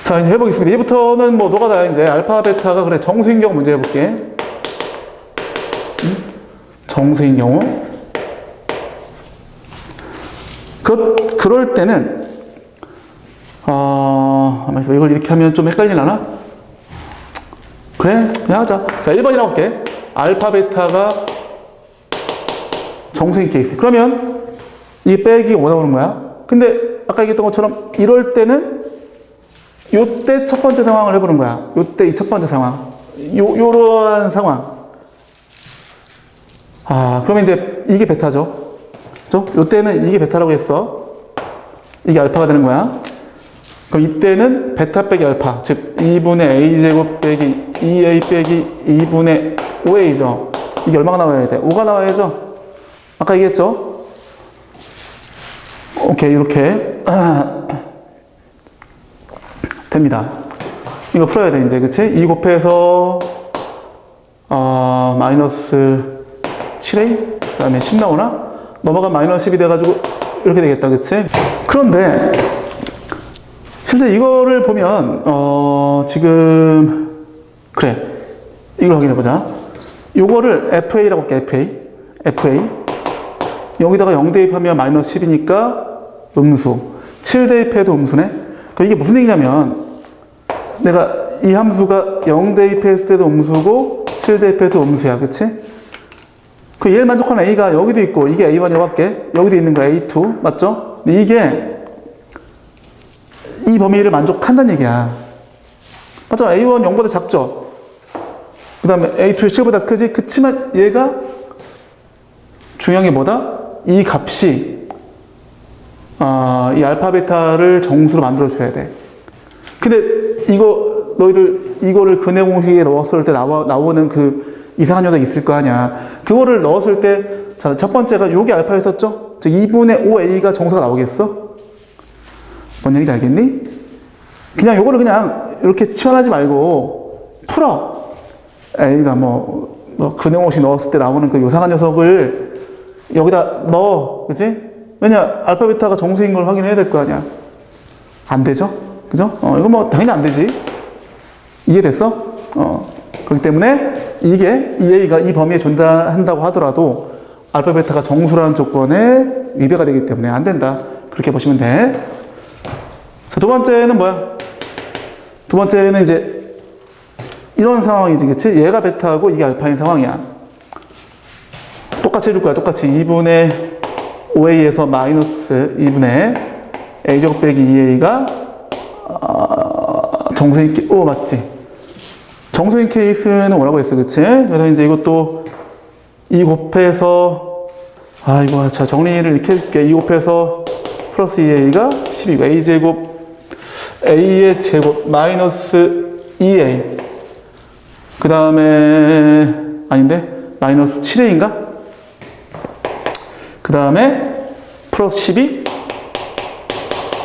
자, 이제 해보겠습니다. 이제부터는 뭐 노가다 이제 알파, 베타가 그래 정수인 경우 문제 해볼게. 정수인 경우. 그럴 때는 이걸 이렇게 하면 좀 헷갈리려나? 그래, 그냥 하자. 자, 1번이라고 할게. 알파, 베타가 정수인 케이스. 그러면 이 빼기 5 나오는 거야. 근데 아까 얘기했던 것처럼 이럴 때는 요때 첫 번째 상황을 해보는 거야. 요때 이 첫 번째 상황. 요러한 상황. 그러면 이제 이게 베타죠. 그죠? 요때는 이게 베타라고 했어. 이게 알파가 되는 거야. 그럼 이때는 베타 빼기 알파. 즉, 2분의 a제곱 빼기 2a 빼기 2분의 5a죠. 이게 얼마가 나와야 돼? 5가 나와야죠. 아까 얘기했죠? 오케이, 이렇게. 됩니다. 이거 풀어야 돼, 이제. 그치? 2 곱해서, 마이너스 7a? 그 다음에 10 나오나? 넘어가 마이너스 10이 돼가지고, 이렇게 되겠다. 그치? 그런데, 실제 이거를 보면, 지금, 그래. 이걸 확인해보자. 요거를 FA라고 할게, FA. 여기다가 0 대입하면 마이너스 10이니까 음수. 7 대입해도 음수네? 그럼 이게 무슨 얘기냐면, 내가 이 함수가 0 대입했을 때도 음수고, 7 대입해도 음수야. 그치? 그 얘를 만족하는 A가 여기도 있고, 이게 A1이라고 할게. 여기도 있는 거야, A2. 맞죠? 근데 이게, 이 범위를 만족한다는 얘기야. 맞죠? A1 0보다 작죠? 그 다음에 A2 7보다 크지? 그치만 얘가 중요한 게 뭐다? 이 값이 이 알파 베타를 정수로 만들어줘야 돼. 근데 너희들 이거를 근해 공식에 넣었을 때 나오는 그 이상한 녀석 있을 거 아니야. 그거를 넣었을 때, 자, 첫 번째가 요게 알파였었죠? 즉 2분의 5a가 정수가 나오겠어? 뭔 얘기인지 알겠니? 그냥 요거를 그냥 이렇게 치환하지 말고 풀어. a가 근해 공식 넣었을 때 나오는 그 요상한 녀석을 여기다 넣어. 그치? 왜냐, 알파, 베타가 정수인 걸 확인해야 될 거 아니야. 안 되죠? 그죠? 이거 당연히 안 되지. 이해됐어? 그렇기 때문에 이게 EA가 이 범위에 존재한다고 하더라도 알파, 베타가 정수라는 조건에 위배가 되기 때문에 안 된다. 그렇게 보시면 돼. 자, 두 번째는 뭐야? 두 번째는 이제 이런 상황이지, 그치? 얘가 베타고 이게 알파인 상황이야. 똑같이 해줄 거야. 똑같이 2분의 5a에서 마이너스 2분의 a제곱 빼기 2a가 정수인 맞지? 정수인 케이스는 뭐라고 했어, 그치? 그래서 이제 이것도 2 곱해서 이거 자 정리를 이렇게 해줄게. 2 곱해서 플러스 2a가 12고 a제곱 a의 제곱 마이너스 2a 그 다음에 아닌데 마이너스 7a인가? 그 다음에 플러스 12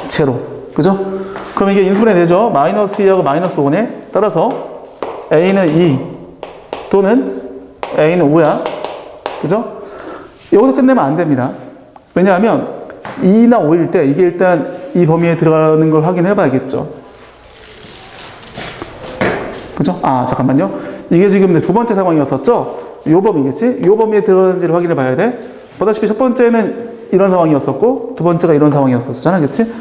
제로. 그죠? 그럼 이게 인수분해 되죠? 마이너스 2하고 마이너스 5네. 따라서 a는 2 또는 a는 5야. 그죠? 여기서 끝내면 안 됩니다. 왜냐하면 2나 5일 때 이게 일단 이 범위에 들어가는 걸 확인해 봐야겠죠. 그죠? 잠깐만요. 이게 지금 두 번째 상황이었었죠? 요 범위겠지? 요 범위에 들어가는지를 확인해 봐야 돼. 보다시피 첫 번째는 이런 상황이었었고, 두 번째가 이런 상황이었었잖아. 그치?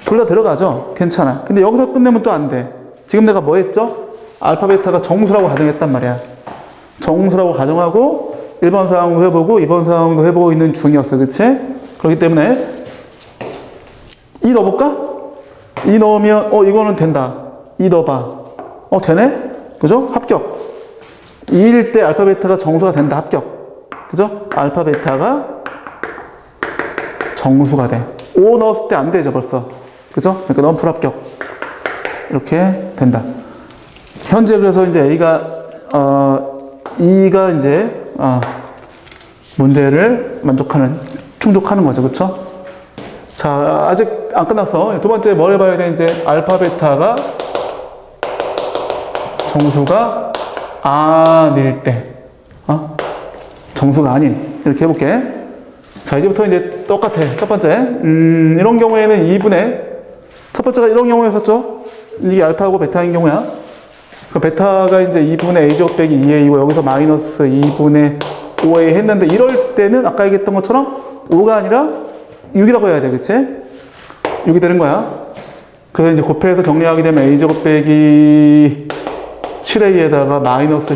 둘 다 들어가죠? 괜찮아. 근데 여기서 끝내면 또 안 돼. 지금 내가 뭐 했죠? 알파, 베타가 정수라고 가정했단 말이야. 정수라고 가정하고, 1번 상황도 해보고, 2번 상황도 해보고 있는 중이었어. 그치? 그렇기 때문에, 2 넣어볼까? 2 넣으면, 이거는 된다. 2 넣어봐. 되네? 그죠? 합격. 2일 때 알파 베타가 정수가 된다. 합격. 그죠? 알파 베타가 정수가 돼. 5 넣었을 때 안 되죠, 벌써. 그죠? 그러니까 넌 불합격. 이렇게 된다. 현재 그래서 이제 E가 이제, 문제를 충족하는 거죠. 그쵸? 자, 아직 안 끝났어. 두 번째 뭘 해봐야 돼? 이제 알파 베타가 정수가 아닐 때. 정수가 아닌. 이렇게 해볼게. 자, 이제부터 이제 똑같아. 첫 번째. 이런 경우에는 2분의, 첫 번째가 이런 경우였었죠? 이게 알파하고 베타인 경우야. 그 베타가 이제 2분의 A 제곱 빼기 2A고 여기서 마이너스 2분의 5A 했는데 이럴 때는 아까 얘기했던 것처럼 5가 아니라 6이라고 해야 돼. 그치? 6이 되는 거야. 그래서 이제 곱해서 정리하게 되면 A 제곱 빼기 7A에다가 마이너스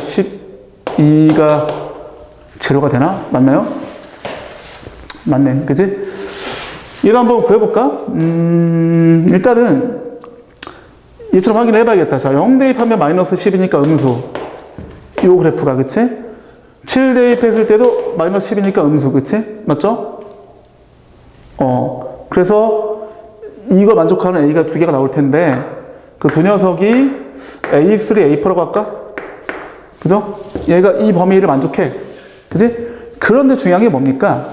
12가 제로가 되나? 맞나요? 맞네. 그치? 이걸 한번 구해볼까? 일단은 얘처럼 확인을 해봐야겠다. 자, 0 대입하면 마이너스 10이니까 음수. 이 그래프가, 그치? 7 대입했을 때도 마이너스 10이니까 음수, 그치? 맞죠? 그래서 이거 만족하는 A가 두 개가 나올 텐데, 그 두 녀석이 A3, A4라고 할까? 그죠? 얘가 이 범위를 만족해. 그치? 그런데 중요한 게 뭡니까?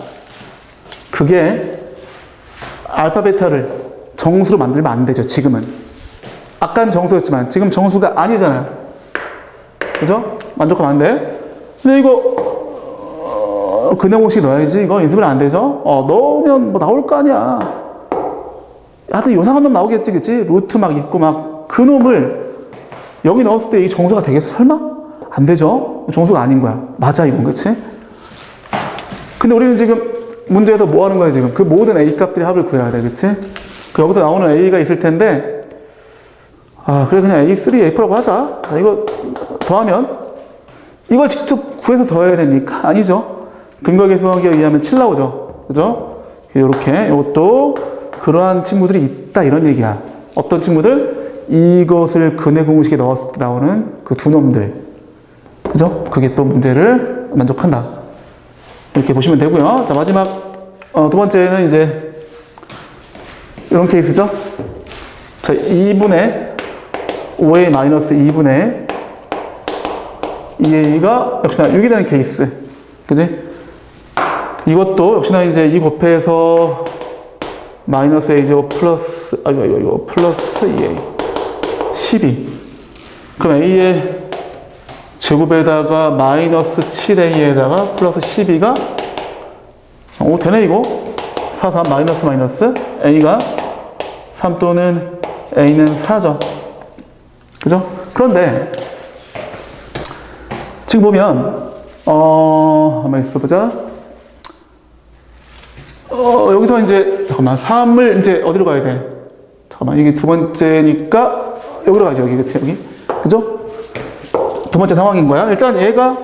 그게 알파 베타를 정수로 만들면 안 되죠, 지금은. 아까는 정수였지만 지금 정수가 아니잖아요. 그죠? 만족하면 안 돼. 근데 이거 근해 공식 넣어야지. 이거 인수분 안 되죠? 넣으면 뭐 나올 거 아니야. 하여튼 요상한 놈 나오겠지, 그치? 루트 막 있고 막 그 놈을 여기 넣었을 때 이 정수가 되겠어? 설마? 안 되죠? 정수가 아닌 거야. 맞아, 이건, 그치? 근데 우리는 지금 문제에서 뭐 하는 거야, 지금? 그 모든 A 값들의 합을 구해야 돼, 그치? 그 여기서 나오는 A가 있을 텐데, 그래, 그냥 A3, A4라고 하자. 이거 더하면, 이걸 직접 구해서 더해야 됩니까? 아니죠. 근거계수하기에 의하면 7 나오죠. 그죠? 요렇게, 이것도 그러한 친구들이 있다, 이런 얘기야. 어떤 친구들? 이것을 근해 공식에 넣었을 때 나오는 그 두 놈들. 그죠? 그게 또 문제를 만족한다. 이렇게 보시면 되고요. 자, 마지막, 두 번째는 이제, 이런 케이스죠? 자, 2분의 5A 마이너스 2분의 2A가 역시나 6이 되는 케이스. 그지? 이것도 역시나 이제 이 곱해서 마이너스 A 제곱 플러스, 이거 플러스 2A. 12. 그럼 A의 제곱에다가 마이너스 7A에다가 플러스 12가 되네, 이거? 4, 3 마이너스 A가 3 또는 A는 4죠. 그죠? 그런데 지금 보면 한번 있어보자. 여기서 이제 잠깐만 3을 이제 어디로 가야 돼? 잠깐만, 이게 두 번째니까 여기로 가죠. 여기, 그치? 여기, 그죠? 두 번째 상황인 거야. 일단 얘가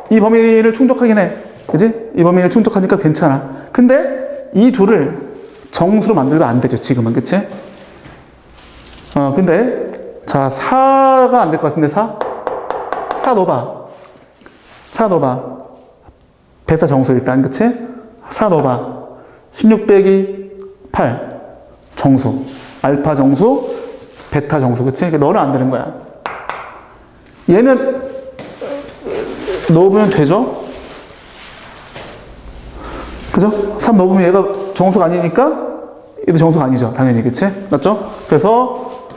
이 범위를 충족하긴 해. 그지? 이 범위를 충족하니까 괜찮아. 근데 이 둘을 정수로 만들면 안 되죠, 지금은. 그치? 근데 자, 4가 안 될 것 같은데, 4 넣어봐. 4 넣어봐. 베타 정수 일단, 그치? 4 넣어봐. 16 빼기 8 정수. 알파 정수, 베타 정수, 그치? 너는 안 되는 거야. 얘는 넣으면 되죠? 그죠? 3 넣으면 얘가 정수가 아니니까 얘도 정수가 아니죠, 당연히. 그치? 맞죠? 그래서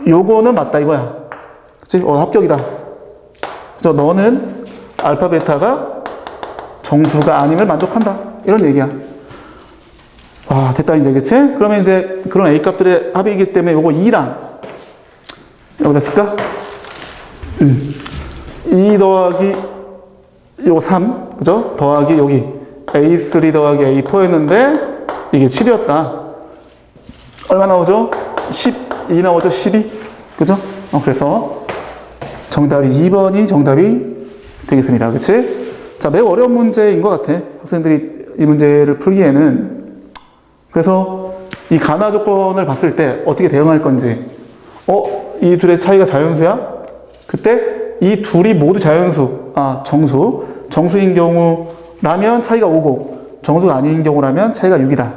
요거는 맞다 이거야. 그치? 합격이다. 그죠? 너는 알파 베타가 정수가 아님을 만족한다, 이런 얘기야. 됐다, 이제. 그치? 그러면 이제 그런 A 값들의 합이기 때문에 요거 2랑 여기다 쓸까? 2 더하기 요거 3, 그죠? 더하기 여기 A3 더하기 A4였는데 이게 7이었다. 얼마 나오죠? 12 나오죠? 12, 그죠? 그래서 정답이 2번이 정답이 되겠습니다. 그치? 자, 매우 어려운 문제인 것 같아, 학생들이 이 문제를 풀기에는. 그래서 이 가나 조건을 봤을 때 어떻게 대응할 건지, 이 둘의 차이가 자연수야? 그때 이 둘이 모두 자연수, 정수인 경우라면 차이가 5고, 정수가 아닌 경우라면 차이가 6이다.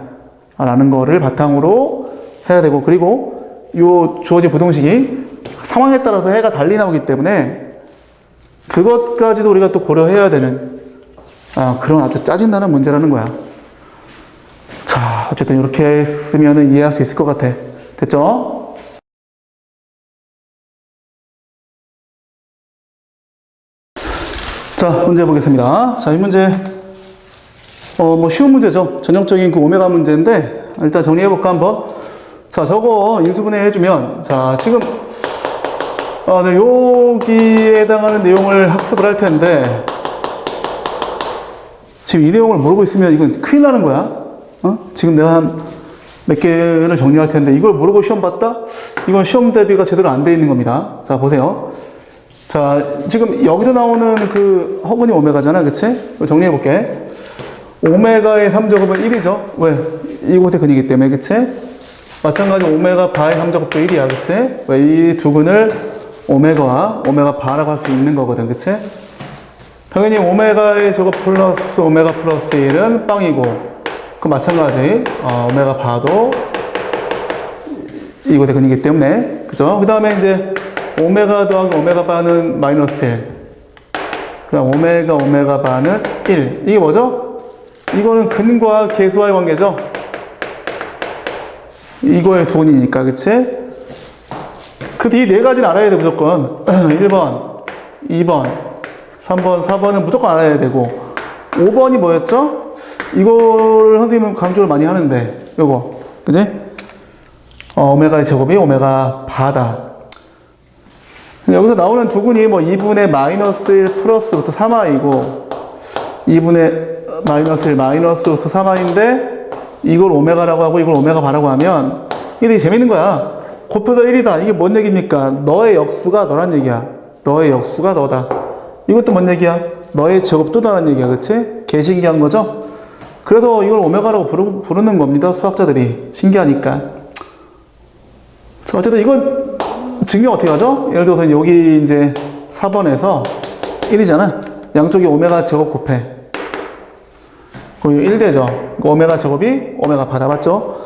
라는 거를 바탕으로 해야 되고, 그리고 요 주어진 부등식이 상황에 따라서 해가 달리 나오기 때문에 그것까지도 우리가 또 고려해야 되는 그런 아주 짜증나는 문제라는 거야. 자, 어쨌든 이렇게 했으면 이해할 수 있을 것 같아. 됐죠? 자, 문제 보겠습니다. 자, 이 문제, 쉬운 문제죠. 전형적인 그 오메가 문제인데, 일단 정리해볼까, 한번. 자, 저거 인수분해 해주면, 자, 지금, 네, 여기에 해당하는 내용을 학습을 할 텐데, 지금 이 내용을 모르고 있으면 이건 큰일 나는 거야. 지금 내가 한 몇 개를 정리할 텐데, 이걸 모르고 시험 봤다? 이건 시험 대비가 제대로 안 돼 있는 겁니다. 자, 보세요. 자, 지금 여기서 나오는 그 허근이 오메가잖아, 그치? 정리해 볼게. 오메가의 3제곱은 1이죠? 왜? 이곳의 근이기 때문에, 그치? 마찬가지 오메가 바의 3제곱도 1이야, 그치? 왜? 이 두 근을 오메가와 오메가 바라고 할 수 있는 거거든, 그치? 당연히 오메가의 제곱 플러스 오메가 플러스 1은 빵이고, 그 마찬가지, 오메가 바도 이곳의 근이기 때문에, 그죠? 그 다음에 이제 오메가 더하기 오메가 바는 마이너스 1. 그 다음 오메가 바는 1. 이게 뭐죠? 이거는 근과 계수와의 관계죠? 이거의 두 근이니까, 그치? 그래서 이 네 가지는 알아야 돼, 무조건. 1번, 2번, 3번, 4번은 무조건 알아야 되고, 5번이 뭐였죠? 이걸 선생님은 강조를 많이 하는데, 요거. 그치? 오메가의 제곱이 오메가 바다. 여기서 나오는 두 근이 뭐 2분의 마이너스 1 플러스부터 3i고, 2분의 마이너스 1 마이너스부터 3i인데, 이걸 오메가라고 하고 이걸 오메가 바라고 하면, 이게 되게 재밌는 거야. 곱해서 1이다. 이게 뭔 얘기입니까? 너의 역수가 너란 얘기야. 너의 역수가 너다. 이것도 뭔 얘기야? 너의 제곱도 너란 얘기야. 그치? 개 신기한 거죠? 그래서 이걸 오메가라고 부르는 겁니다. 수학자들이. 신기하니까. 자, 어쨌든 이건 증명 어떻게 하죠? 예를 들어서 여기 이제 4번에서 1이잖아. 양쪽이 오메가 제곱 곱해. 그럼 1되죠. 오메가 제곱이 오메가 바다. 맞죠?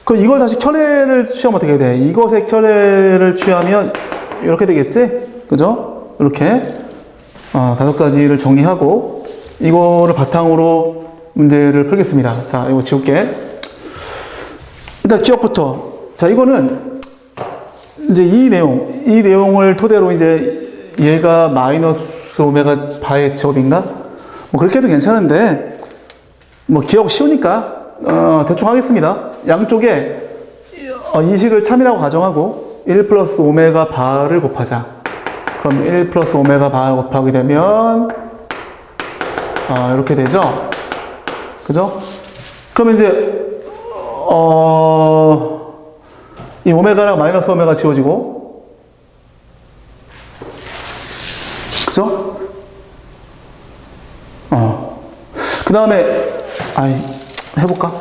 그럼 이걸 다시 켤레를 취하면 어떻게 돼? 이것의 켤레를 취하면 이렇게 되겠지? 그죠? 이렇게. 다섯 가지를 정리하고 이거를 바탕으로 문제를 풀겠습니다. 자, 이거 지울게. 일단 기억부터. 자, 이거는 이제 이 내용을 토대로 이제 얘가 마이너스 오메가 바의 제곱인가? 뭐 그렇게 해도 괜찮은데 뭐 기억 쉬우니까 대충 하겠습니다. 양쪽에 이 식을 참이라고 가정하고 1 플러스 오메가 바를 곱하자. 그럼 1 플러스 오메가 바 곱하게 되면 이렇게 되죠? 그죠? 그러면 이제 이 오메가랑 마이너스 오메가 지워지고, 그죠? 그 다음에 해볼까?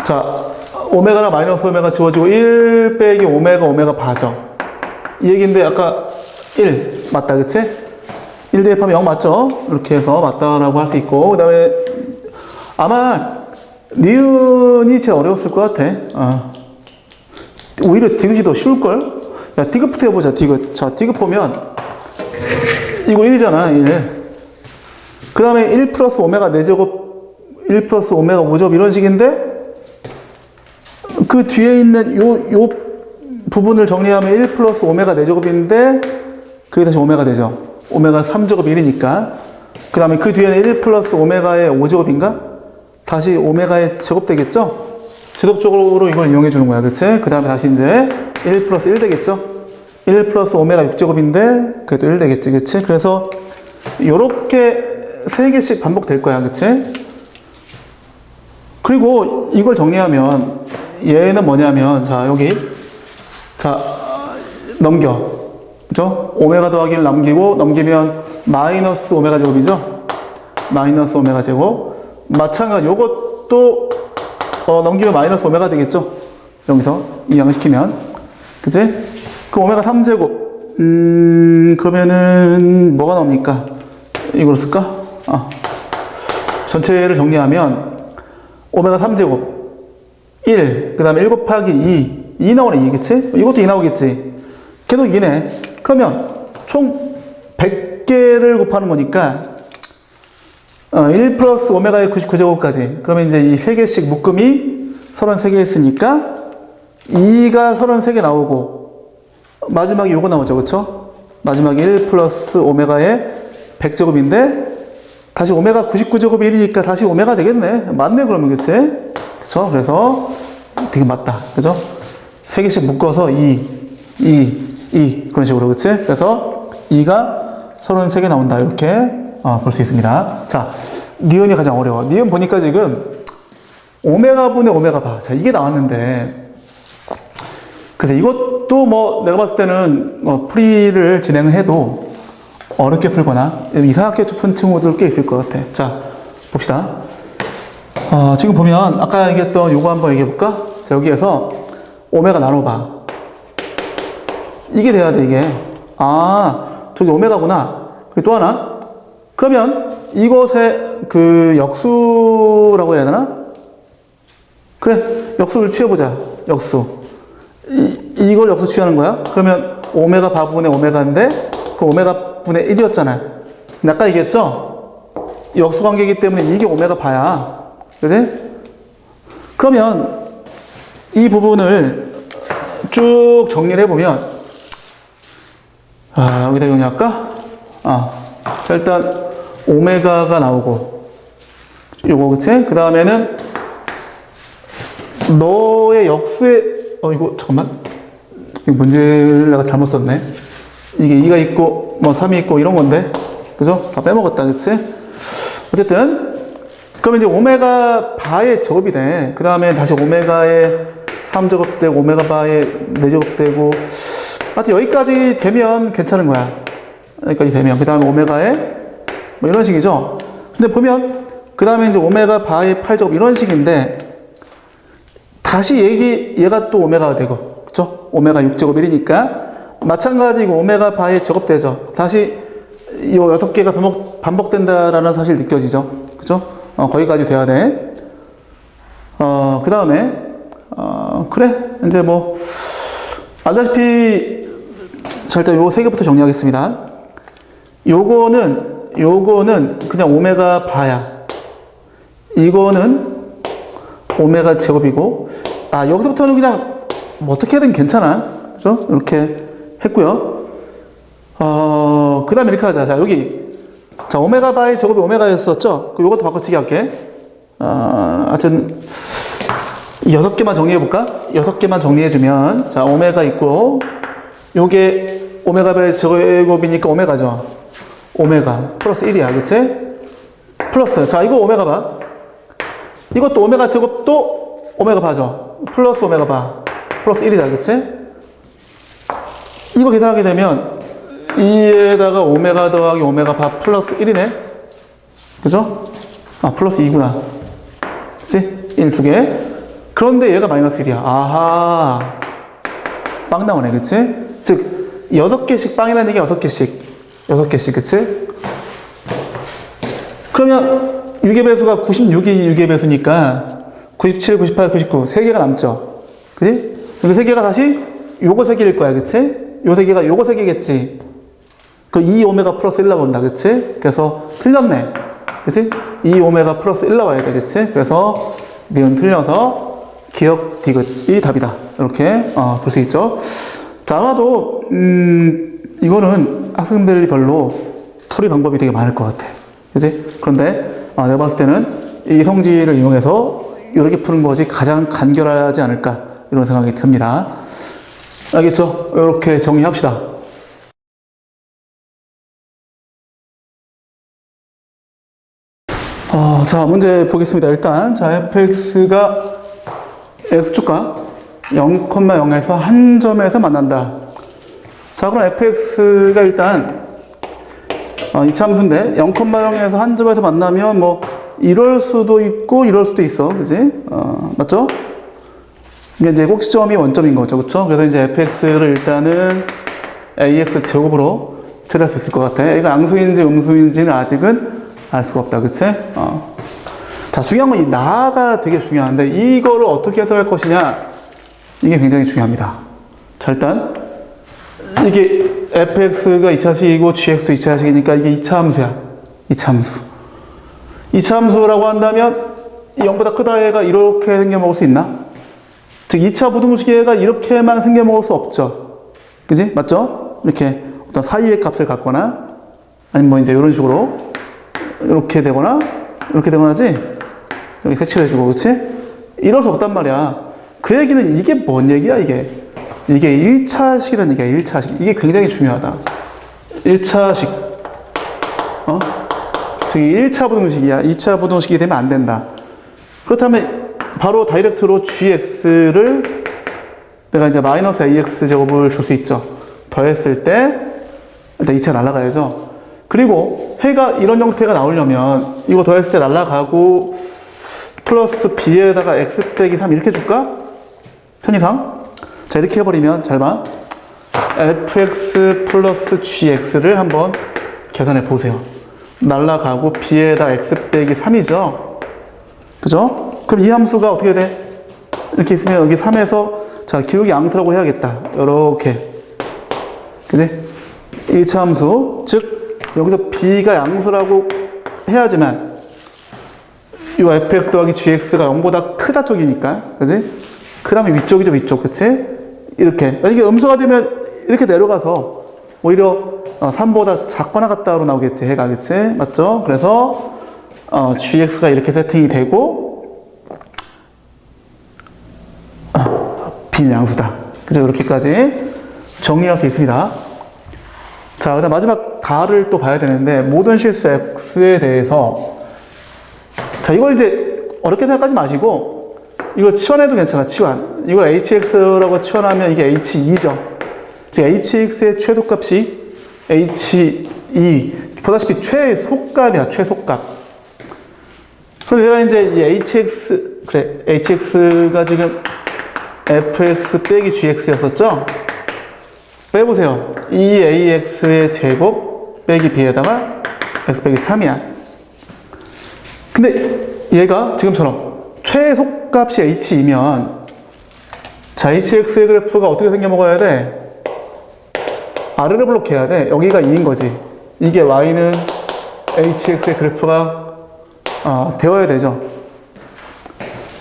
자, 오메가랑 마이너스 오메가 지워지고 1 빼기 오메가 바죠. 이 얘기인데 아까 1 맞다, 그치? 1 대입하면 0 맞죠? 이렇게 해서 맞다라고 할 수 있고, 그 다음에 아마 니은이 제일 어려웠을 것 같아. 오히려 디귿이 더 쉬울걸? 야, 디귿부터 해보자, 디귿. 자, 디귿 보면 이거 1이잖아, 1. 그 다음에 1 플러스 오메가 4제곱, 1 플러스 오메가 5제곱 이런 식인데 그 뒤에 있는 요 부분을 정리하면 1 플러스 오메가 4제곱인데 그게 다시 오메가 되죠. 오메가 3제곱 1이니까. 그 다음에 그 뒤에는 1 플러스 오메가의 5제곱인가? 다시 오메가의 제곱 되겠죠? 지속적으로 이걸 이용해 주는 거야. 그치? 그 다음에 다시 이제 1 플러스 1 되겠죠? 1 플러스 오메가 6제곱인데 그래도 1 되겠지. 그치? 그래서 요렇게 3개씩 반복될 거야. 그치? 그리고 이걸 정리하면 얘는 뭐냐면 자, 여기 자, 넘겨. 그죠? 오메가 더하기 1 넘기면 마이너스 오메가 제곱이죠? 마이너스 오메가 제곱. 마찬가지, 요것도, 넘기면 마이너스 오메가 되겠죠? 여기서 이항시키면. 그치? 그 오메가 3제곱. 그러면은 뭐가 나옵니까? 이걸 쓸까? 전체를 정리하면 오메가 3제곱 1, 그 다음에 1 곱하기 2 나오네 2, 그치? 이것도 2 나오겠지? 계속 2네. 그러면 총 100개를 곱하는 거니까 1 플러스 오메가의 99제곱까지. 그러면 이제 이 3개씩 묶음이 33개 했으니까 2가 33개 나오고 마지막에 요거 나오죠, 그쵸? 마지막에 1 플러스 오메가의 100제곱인데 다시 오메가 99제곱이 1이니까 다시 오메가 되겠네. 맞네, 그러면, 그치? 그쵸? 그래서 되게 맞다. 그죠? 3개씩 묶어서 2 그런 식으로, 그치? 그래서 2가 33개 나온다. 이렇게 볼 수 있습니다. 자, 니은이 가장 어려워. 니은 보니까 지금 오메가 분의 오메가 바. 자, 이게 나왔는데 그래서 이것도 뭐 내가 봤을 때는 풀이를 진행을 해도 어렵게 풀거나 이상하게 푼 친구들 꽤 있을 것 같아. 자, 봅시다. 지금 보면 아까 얘기했던 요거 한번 얘기해 볼까? 자, 여기에서 오메가 나눠봐. 이게 돼야 돼, 이게. 저기 오메가구나. 그리고 또 하나. 그러면 이것의 그 역수라고 해야 되나? 그래, 역수를 취해보자. 역수. 이걸 역수 취하는 거야? 그러면 오메가 바분의 오메가인데 그 오메가 분의 1이었잖아. 근데 아까 얘기했죠? 역수 관계이기 때문에 이게 오메가 바야. 그지? 그러면 이 부분을 쭉 정리를 해보면 여기다 정리할까? 자, 일단 오메가가 나오고 요거, 그치? 그 다음에는 너의 역수의 이거 잠깐만, 이거 문제를 내가 잘못 썼네. 이게 2가 있고 뭐 3이 있고 이런 건데, 그죠? 다 빼먹었다, 그치? 어쨌든 그러면 이제 오메가 바의 제곱이 돼. 그 다음에 다시 오메가의 3제곱 되고 오메가 바의 4제곱 되고, 하여튼 여기까지 되면 괜찮은 거야. 여기까지 되면. 그 다음에 오메가의 뭐 이런 식이죠. 근데 보면 그 다음에 이제 오메가 바의 8제곱 이런 식인데 다시 얘가 또 오메가가 되고, 그쵸? 오메가 6제곱 1이니까 마찬가지고 오메가 바의 제곱 되죠. 다시 이 6개가 반복된다라는 사실 느껴지죠. 그쵸? 거기까지 돼야 돼. 그 다음에 그래, 이제 뭐 알다시피 자, 일단 요 3개부터 정리하겠습니다. 요거는 그냥 오메가 바야. 이거는 오메가 제곱이고, 여기서부터는 그냥 뭐 어떻게 하든 괜찮아. 그죠? 이렇게 했고요. 그 다음에 이렇게 하자. 자, 여기. 자, 오메가 바의 제곱이 오메가였었죠? 요것도 바꿔치기 할게. 하여튼, 6개만 정리해볼까? 6개만 정리해주면, 자, 오메가 있고, 요게 오메가 바의 제곱이니까 오메가죠. 오메가. 플러스 1이야. 그치? 플러스. 자, 이거 오메가 바. 이것도 오메가 제곱도 오메가 바죠. 플러스 오메가 바. 플러스 1이다. 그치? 이거 계산하게 되면 2에다가 오메가 더하기 오메가 바 플러스 1이네. 그죠? 플러스 2구나. 그치? 1, 2개. 그런데 얘가 마이너스 1이야. 아하. 빵 나오네. 그치? 즉, 6개씩 빵이라는 얘기가 6개씩. 6개씩. 그치? 그러면 6의 배수가 96이 6의 배수니까 97, 98, 99 3개가 남죠. 그치? 그 3개가 다시 요거 3개일 거야. 그치? 요 3개가 요거 3개겠지. 그 2오메가 플러스 1 나온다. 그치? 그래서 틀렸네. 그치? 2오메가 플러스 1 나와야 돼. 그치? 그래서 니은 틀려서 기억 디귿이 답이다. 이렇게 볼 수 있죠. 자, 아마도 이거는 학생들이 별로 풀이 방법이 되게 많을 것 같아. 그치? 그런데 내가 봤을 때는 이 성질을 이용해서 이렇게 푸는 것이 가장 간결하지 않을까 이런 생각이 듭니다. 알겠죠? 이렇게 정리합시다. 자, 문제 보겠습니다. 일단 자, fx가 x축과 0,0에서 한 점에서 만난다. 자, 그럼 fx가 일단 이차 함수인데 0,0에서 한 점에서 만나면 뭐 이럴 수도 있고 이럴 수도 있어. 그지? 맞죠? 이게 이제 꼭지점이 원점인 거죠. 그쵸? 그래서 이제 fx를 일단은 ax 제곱으로 처리할 수 있을 것 같아. 얘가 양수인지 음수인지는 아직은 알 수가 없다. 그치? 자, 중요한 건 이 나가 되게 중요한데 이거를 어떻게 해석할 것이냐, 이게 굉장히 중요합니다. 자, 일단 이게 fx가 2차식이고 gx도 2차식이니까 이게 2차 함수야. 2차 함수. 2차 함수라고 한다면 이 0보다 크다 애가 이렇게 생겨먹을 수 있나? 즉 2차 부등식의 애가 이렇게만 생겨먹을 수 없죠. 그지? 맞죠? 이렇게 어떤 사이의 값을 갖거나 아니면 뭐 이제 이런 식으로 이렇게 되거나 이렇게 되거나지. 여기 색칠해주고, 그치? 이럴 수 없단 말이야. 그 얘기는 이게 뭔 얘기야, 이게? 이게 1차식이라는 얘기야, 1차식. 이게 굉장히 중요하다. 1차식. 저기 1차 부등식이야. 2차 부등식이 되면 안 된다. 그렇다면 바로 다이렉트로 gx를 내가 이제 마이너스 ax 제곱을 줄 수 있죠. 더했을 때 일단 2차 날아가야죠. 그리고 해가 이런 형태가 나오려면 이거 더했을 때 날아가고 플러스 b에다가 x 빼기 3 이렇게 줄까? 편의상. 자, 이렇게 해버리면 잘 봐. fx 플러스 gx를 한번 계산해 보세요. 날아가고 b에다 x 빼기 3이죠. 그죠? 그럼 이 함수가 어떻게 돼? 이렇게 있으면 여기 3에서 자, 기울기 양수라고 해야겠다. 요렇게. 그지? 1차 함수. 즉 여기서 b가 양수라고 해야지만 이 fx 더하기 gx가 0보다 크다 쪽이니까. 그지? 그 다음에 위쪽이죠, 위쪽. 그치? 이렇게. 이게 음수가 되면 이렇게 내려가서 오히려 3보다 작거나 같다로 나오겠지, 해가. 그치? 맞죠? 그래서 gx가 이렇게 세팅이 되고 b는 양수다. 그죠? 이렇게까지 정리할 수 있습니다. 자, 그다음 마지막 다를 또 봐야 되는데 모든 실수 x에 대해서 자, 이걸 이제 어렵게 생각하지 마시고 이걸 치환해도 괜찮아, 치환. 이걸 hx라고 치환하면 이게 h2죠. 즉 hx의 최소값이 h2 보다시피 최소값이야, 최소값. 그래서 내가 이제 이 hx, 그래, hx가 지금 fx 빼기 gx였었죠? 빼보세요. 2ax의 제곱 빼기 b에다가 x 빼기 3이야. 근데 얘가 지금처럼 최소값이 h이면 자, hx의 그래프가 어떻게 생겨먹어야 돼? 아래를 블록해야 돼. 여기가 2인 거지. 이게 y는 hx의 그래프가 되어야 되죠.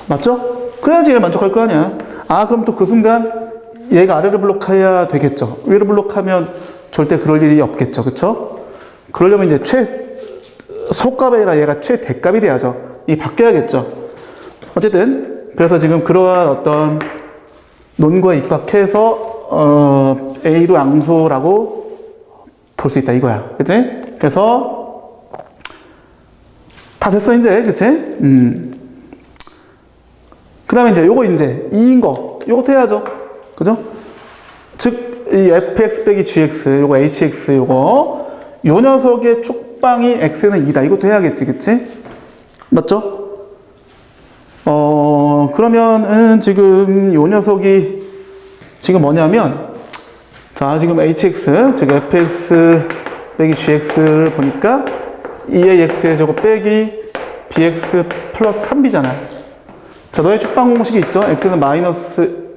맞죠? 그래야지 얘를 만족할 거 아니야. 그럼 또 그 순간 얘가 아래를 블록해야 되겠죠. 위를 블록하면 절대 그럴 일이 없겠죠. 그쵸? 그러려면 이제 최소값이 아니라 얘가 최대값이 돼야죠. 이 바뀌어야겠죠. 어쨌든 그래서 지금 그러한 어떤 논거에 입각해서 A로 양수라고 볼 수 있다 이거야. 그치? 그래서 다 됐어 이제. 그치? 그 다음에 이제 요거 이제 2인 거 요것도 해야죠. 그죠? 즉 이 fx 빼기 gx 요거 hx 요거 요 녀석의 축방이 x는 2다. 이것도 해야겠지. 그치? 맞죠? 그러면은 지금 요 녀석이 지금 뭐냐면 자, 지금 hx 즉 fx 빼기 gx를 보니까 2ax의 제곱 빼기 bx 플러스 3b잖아. 자, 너의 축방 공식이 있죠? x는 마이너스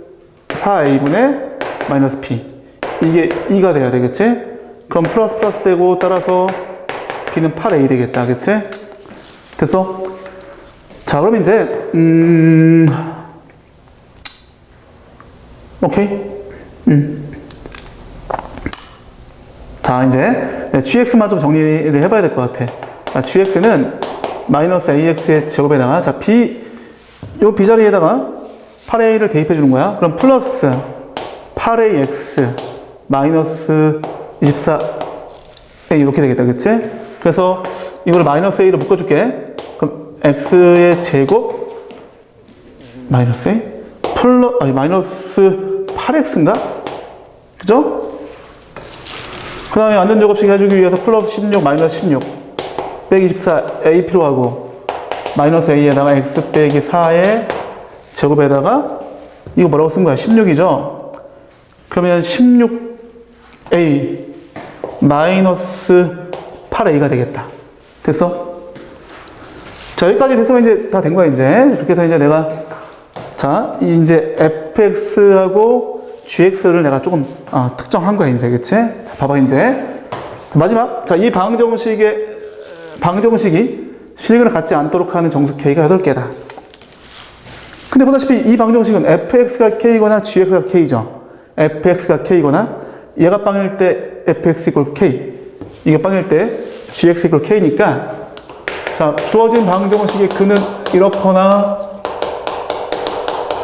4a분의 마이너스 b. 이게 2가 돼야 되겠지? 그럼 플러스 플러스 되고 따라서 b는 8a 되겠다. 그치? 됐어? 자, 그럼 이제 오케이? 자, 이제 gx만 좀 정리를 해봐야 될 것 같아. 자, gx는 마이너스 ax의 제곱에다가 자, 요 b 자리에다가 8a를 대입해 주는 거야. 그럼 플러스 8ax 마이너스 24a 이렇게 되겠다. 그치? 그래서 이걸 마이너스 a로 묶어줄게. 그럼 x의 제곱 마이너스 a 마이너스 8x인가? 그죠? 그 다음에 완전 제곱식 해주기 위해서 플러스 16 마이너스 16 빼기 24 a 필요하고 마이너스 a에다가 x 빼기 4의 제곱에다가 이거 뭐라고 쓴 거야? 16이죠? 그러면 16 A 마이너스 8A가 되겠다. 됐어? 자, 여기까지 됐으면 이제 다 된 거야, 이제. 이렇게 해서 이제 내가, 자, 이제 fx하고 gx를 내가 조금, 특정한 거야, 이제. 그치? 자, 봐봐, 이제. 마지막. 자, 이 방정식이 실근을 갖지 않도록 하는 정수 k가 8개다. 근데 보다시피 이 방정식은 fx가 k거나 gx가 k죠. fx가 k거나 얘가 빵일 때 fx 이퀄 k, 이게 빵일 때 gx 이퀄 k니까 자, 주어진 방정식의 근은 이렇거나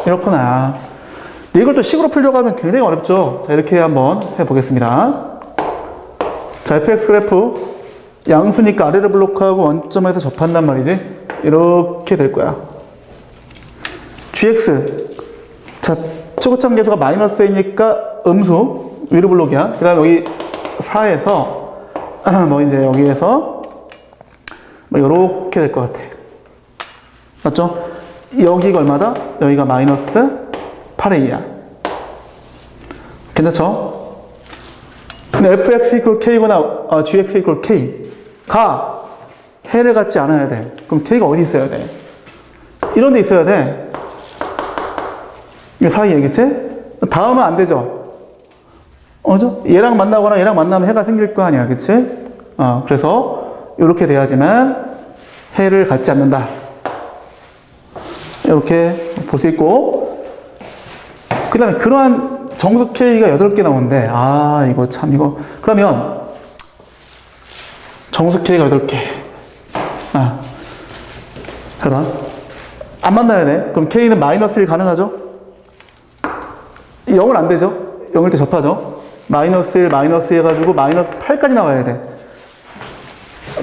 이렇거나. 근데 이걸 또 식으로 풀려고 하면 굉장히 어렵죠. 자, 이렇게 한번 해보겠습니다. 자, fx 그래프 양수니까 아래를 블록하고 원점에서 접한단 말이지. 이렇게 될 거야. gx, 자, 최고점 계수가 마이너스 a니까 음수 위로 블록이야. 그 다음에 여기 4에서 뭐 이제 여기에서 뭐 요렇게 될 것 같아. 맞죠? 여기가 얼마다? 여기가 마이너스 8a야. 괜찮죠? 근데 fx 이퀄 k거나 gx 이퀄 k가 해를 갖지 않아야 돼. 그럼 k가 어디 있어야 돼? 이런 데 있어야 돼. 이 사이에, 그치? 다음은 안 되죠? 그죠? 얘랑 만나거나 얘랑 만나면 해가 생길 거 아니야, 그치? 그래서 이렇게 돼야지만 해를 갖지 않는다. 이렇게 볼 수 있고, 그 다음에 그러한 정수 K가 8개 나오는데, 이거 참, 이거. 그러면, 정수 K가 8개. 잠깐만. 안 만나야 돼. 그럼 K는 마이너스 1 가능하죠? 0은 안 되죠? 0일 때 접하죠? 마이너스 1, 마이너스 2 해가지고 마이너스 8까지 나와야 돼.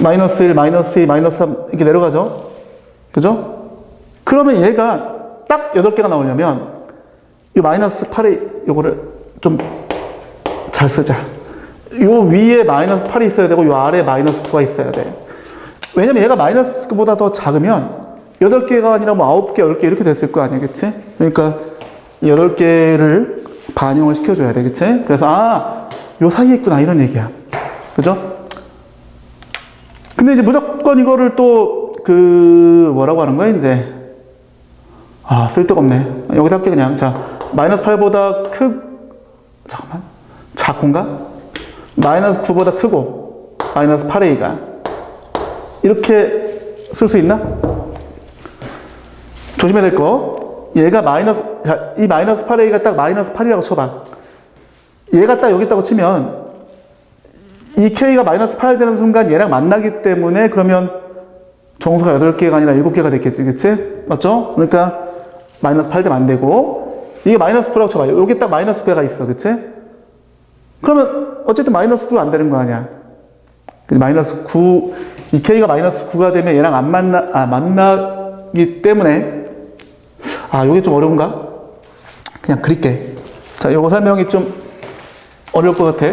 마이너스 1, 마이너스 2, 마이너스 3 이렇게 내려가죠? 그죠? 그러면 얘가 딱 8개가 나오려면 이 마이너스 8에 요거를 좀 잘 쓰자. 요 위에 마이너스 8이 있어야 되고 요 아래에 마이너스 9가 있어야 돼. 왜냐면 얘가 마이너스 9보다 더 작으면 8개가 아니라 뭐 9개, 10개 이렇게 됐을 거 아니야, 그치? 그러니까 8개를 반영을 시켜줘야 돼, 그치? 그래서 요 사이에 있구나 이런 얘기야. 그죠? 근데 이제 무조건 이거를 또 뭐라고 하는 거야 이제. 쓸데가 없네. 여기다 할게 그냥. 자, 마이너스 8보다 잠깐만, 작군가? 마이너스 9보다 크고 마이너스 8a가 이렇게 쓸 수 있나? 조심해야 될 거. 얘가 이 마이너스 8a가 딱 마이너스 8이라고 쳐봐. 얘가 딱 여기 있다고 치면 이 k가 마이너스 8 되는 순간 얘랑 만나기 때문에 그러면 정수가 8개가 아니라 7개가 됐겠지, 그치? 맞죠? 그러니까 마이너스 8 되면 안 되고, 이게 마이너스 9라고 쳐봐. 여기 딱 마이너스 9가 있어, 그치? 그러면 어쨌든 마이너스 9가 안 되는 거 아니야. 마이너스 9, 이 k가 마이너스 9가 되면 얘랑 안 만나기 때문에 요게 좀 어려운가? 그냥 그릴게. 자, 요거 설명이 좀 어려울 것 같아.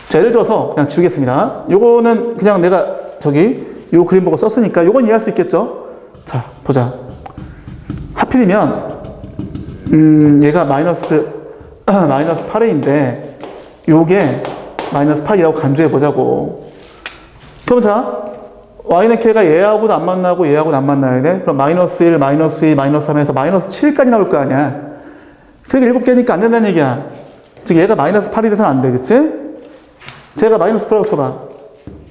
자, 예를 들어서 그냥 지우겠습니다. 요거는 그냥 내가 요 그림 보고 썼으니까 요건 이해할 수 있겠죠? 자, 보자. 하필이면 얘가 마이너스 8a인데 요게 마이너스 8이라고 간주해 보자고. 그럼 자, y는 k가 얘하고도 안 만나고 얘하고도 안 만나야 돼. 그럼 마이너스 1, 마이너스 2, 마이너스 3에서 마이너스 7까지 나올 거 아니야. 그러니까 7개니까 안 된다는 얘기야. 즉 얘가 마이너스 8이 돼서는 안 돼, 그치? 제가 마이너스 9라고 쳐봐.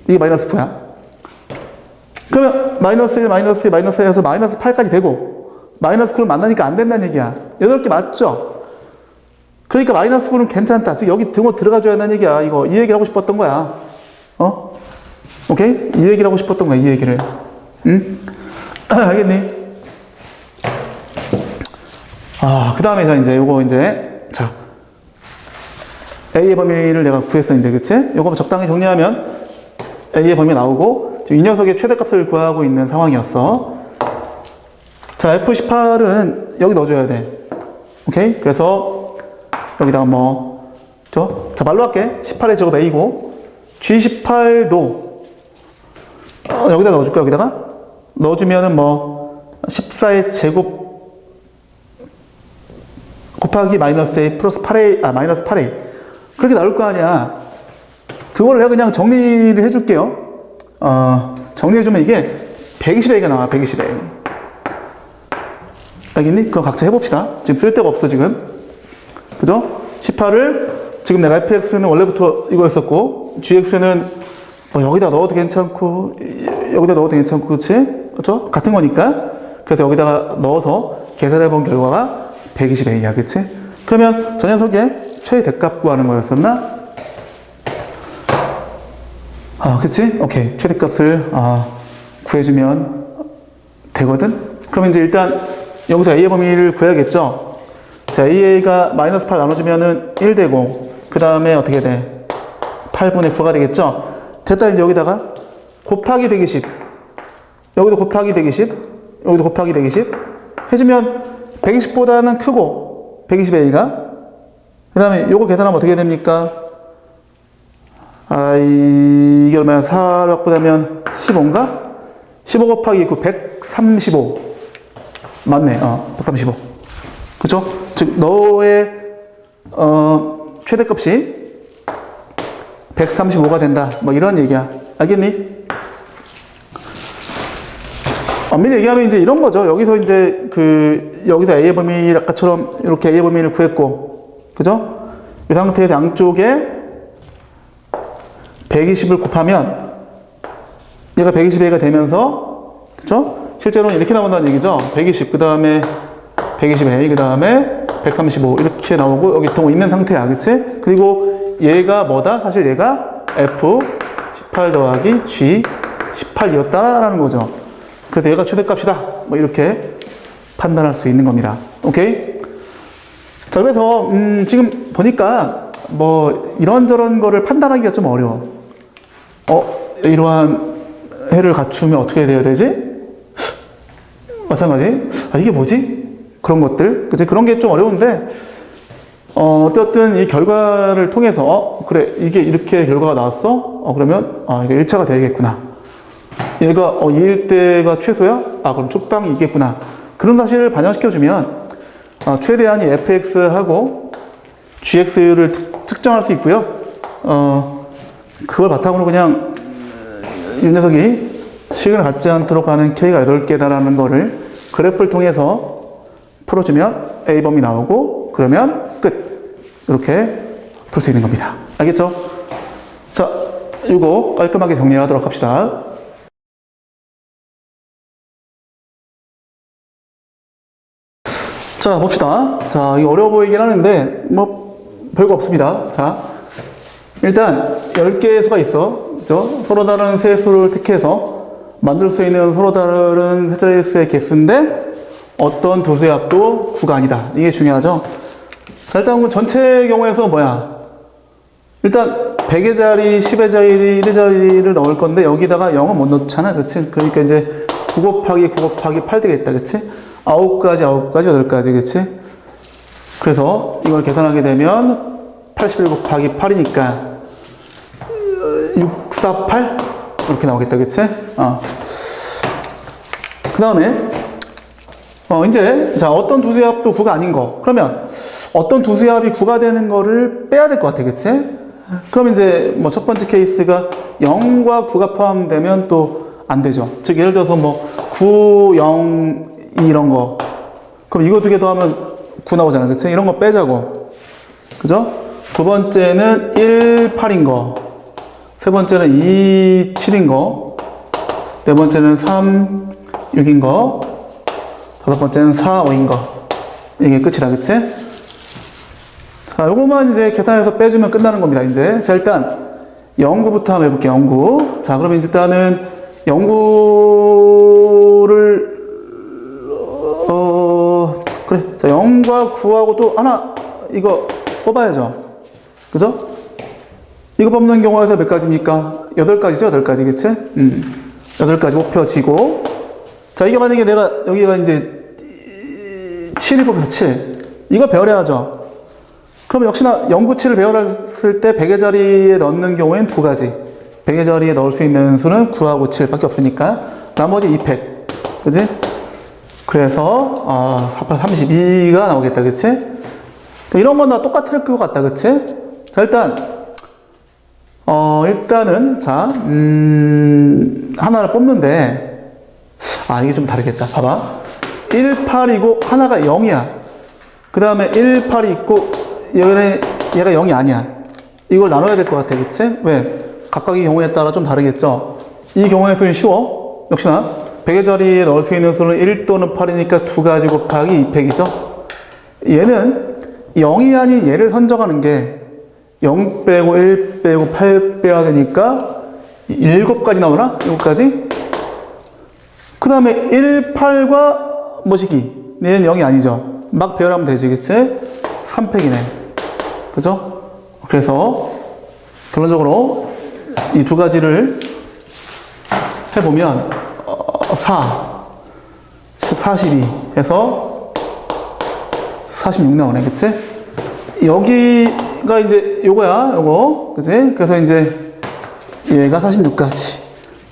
이게 마이너스 9야. 그러면 마이너스 1, 마이너스 2, 마이너스 4에서 마이너스 8까지 되고 마이너스 9를 만나니까 안 된다는 얘기야. 8개 맞죠? 그러니까 마이너스 9는 괜찮다. 즉 여기 등호 들어가줘야 한다는 얘기야. 이거 이 얘기를 하고 싶었던 거야. 오케이? 이 얘기를 하고 싶었던 거야. 이 얘기를. 응? 알겠니? 그 다음에 이제 요거 이제 자 A의 범위를 내가 구했어, 이제, 그치? 요거 적당히 정리하면 A의 범위 나오고, 지금 이 녀석의 최대값을 구하고 있는 상황이었어. 자, F18은 여기 넣어줘야 돼. 오케이? 그래서, 여기다가 자, 말로 할게. 18의 제곱 A고, G18도, 여기다 넣어줄까, 여기다가? 넣어주면은 14의 제곱 곱하기 마이너스 A 플러스 8A, 마이너스 8A. 그렇게 나올 거 아니야. 그걸 내가 그냥 정리를 해줄게요. 정리해주면 이게 120A가 나와, 120A. 알겠니? 그거 각자 해봅시다. 지금 쓸 데가 없어, 지금. 그죠? 18을, 지금 내가 fx는 원래부터 이거였었고, gx는 뭐 여기다 넣어도 괜찮고, 여기다 넣어도 괜찮고, 그렇지? 그렇죠? 같은 거니까. 그래서 여기다가 넣어서 계산해 본 결과가 120A야, 그치? 그러면 저 녀석의 최대값 구하는 거였었나? 그치? 오케이. 최대값을, 구해주면 되거든? 그러면 이제 일단 여기서 A의 범위를 구해야겠죠? 자, AA가 마이너스 8 나눠주면은 1 되고, 그 다음에 어떻게 돼? 8분의 9가 되겠죠? 됐다, 이제 여기다가 곱하기 120. 여기도 곱하기 120. 여기도 곱하기 120. 해주면 120보다는 크고, 120A가. 그 다음에 요거 계산하면 어떻게 됩니까? 이게 얼마야? 4를 바꾸면 15인가? 15 곱하기 9, 135. 맞네, 135. 그죠? 즉, 너의, 최대값이 135가 된다. 뭐 이런 얘기야. 알겠니? 엄밀히 얘기하면 이제 이런 거죠. 여기서 이제 여기서 A의 범위, 아까처럼 이렇게 A의 범위를 구했고, 그죠? 이 상태에서 양쪽에 120을 곱하면 얘가 120A가 되면서, 그죠? 실제로는 이렇게 나온다는 얘기죠. 120, 그 다음에 120A, 그 다음에 135 이렇게 나오고 여기 동 있는 상태야, 그치? 그리고 얘가 뭐다? 사실 얘가 F18 더하기 G18이었다라는 거죠. 그래서 얘가 최대값이다. 뭐 이렇게 판단할 수 있는 겁니다. 오케이? 자, 그래서 지금 보니까 뭐 이런저런 거를 판단하기가 좀 어려워. 이러한 해를 갖추면 어떻게 돼야 되지? 마찬가지. 이게 뭐지? 그런 것들. 그치? 그런 게 좀 어려운데, 어쨌든 이 결과를 통해서, 그래, 이게 이렇게 결과가 나왔어? 그러면, 이게 1차가 되겠구나. 얘가, 2일 때가 최소야? 그럼 축방이 이겠구나. 그런 사실을 반영시켜주면, 최대한이 fx하고 gx를 특정할 수 있고요. 그걸 바탕으로 그냥 이 녀석이 식을 갖지 않도록 하는 k가 8개다라는 거를 그래프를 통해서 풀어주면 A범위 나오고, 그러면 끝. 이렇게 풀 수 있는 겁니다. 알겠죠? 자, 이거 깔끔하게 정리하도록 합시다. 자, 봅시다. 자, 이거 어려워 보이긴 하는데, 뭐, 별거 없습니다. 자, 일단, 10개의 수가 있어. 그죠? 서로 다른 세 수를 택해서 만들 수 있는 서로 다른 세 자리 수의 개수인데, 어떤 두 수의 합도 9가 아니다. 이게 중요하죠? 자, 일단 전체 경우에서 뭐야? 일단 100의 자리, 10의 자리, 1의 자리를 넣을 건데 여기다가 0은 못 넣잖아. 그치? 그러니까 이제 9 곱하기 9 곱하기 8 되겠다. 그치? 9가지, 9가지, 8가지. 그치? 그래서 이걸 계산하게 되면 81 곱하기 8이니까 648? 이렇게 나오겠다. 그치? 그 다음에 이제, 자, 어떤 두 수의 합도 9가 아닌 거. 그러면, 어떤 두 수의 합이 9가 되는 거를 빼야 될 것 같아. 그치? 그럼 이제, 뭐, 첫 번째 케이스가 0과 9가 포함되면 또 안 되죠. 즉, 예를 들어서 뭐, 9, 0, 2 이런 거. 그럼 이거 두 개 더하면 9 나오잖아. 그치? 이런 거 빼자고. 그죠? 두 번째는 1, 8인 거. 세 번째는 2, 7인 거. 네 번째는 3, 6인 거. 다섯 번째는 4, 5인 거. 이게 끝이다, 그치? 자, 요거만 이제 계산해서 빼주면 끝나는 겁니다, 이제. 자, 일단, 0구부터 한번 해볼게요, 0구. 자, 그러면 일단은 0구를, 그래. 자, 0과 9하고 또 하나, 이거 뽑아야죠. 그죠? 이거 뽑는 경우에서 몇 가지입니까? 8가지죠, 8가지, 그치? 8가지 뽑혀지고. 자, 이게 만약에 내가, 여기가 이제 7을 뽑아서 7. 이거 배열해야죠. 그럼 역시나 0, 9, 7을 배열했을 때 100의 자리에 넣는 경우에는 두 가지. 100의 자리에 넣을 수 있는 수는 9하고 7 밖에 없으니까. 나머지 200. 그지? 그래서, 4, 8, 32가 나오겠다. 그치? 이런 건 다 똑같을 것 같다. 그치? 자, 일단은, 자, 하나를 뽑는데, 이게 좀 다르겠다. 봐봐. 18이고, 하나가 0이야. 그 다음에 18이 있고, 얘가 0이 아니야. 이걸 나눠야 될 것 같아. 그치? 왜? 각각의 경우에 따라 좀 다르겠죠? 이 경우의 수는 쉬워. 역시나, 100의 자리에 넣을 수 있는 수는 1 또는 8이니까 2가지 곱하기 2팩이죠? 얘는 0이 아닌 얘를 선정하는 게 0 빼고 1 빼고 8 빼야 되니까 7가지 나오나? 7가지? 그 다음에 1, 8과 뭐시기? 얘는 0이 아니죠. 막 배열하면 되지, 그치? 3팩이네. 그죠? 그래서 결론적으로 이 두 가지를 해보면 42 해서 46 나오네, 그치? 여기가 이제 요거야, 요거. 그치? 그래서 이제 얘가 46까지.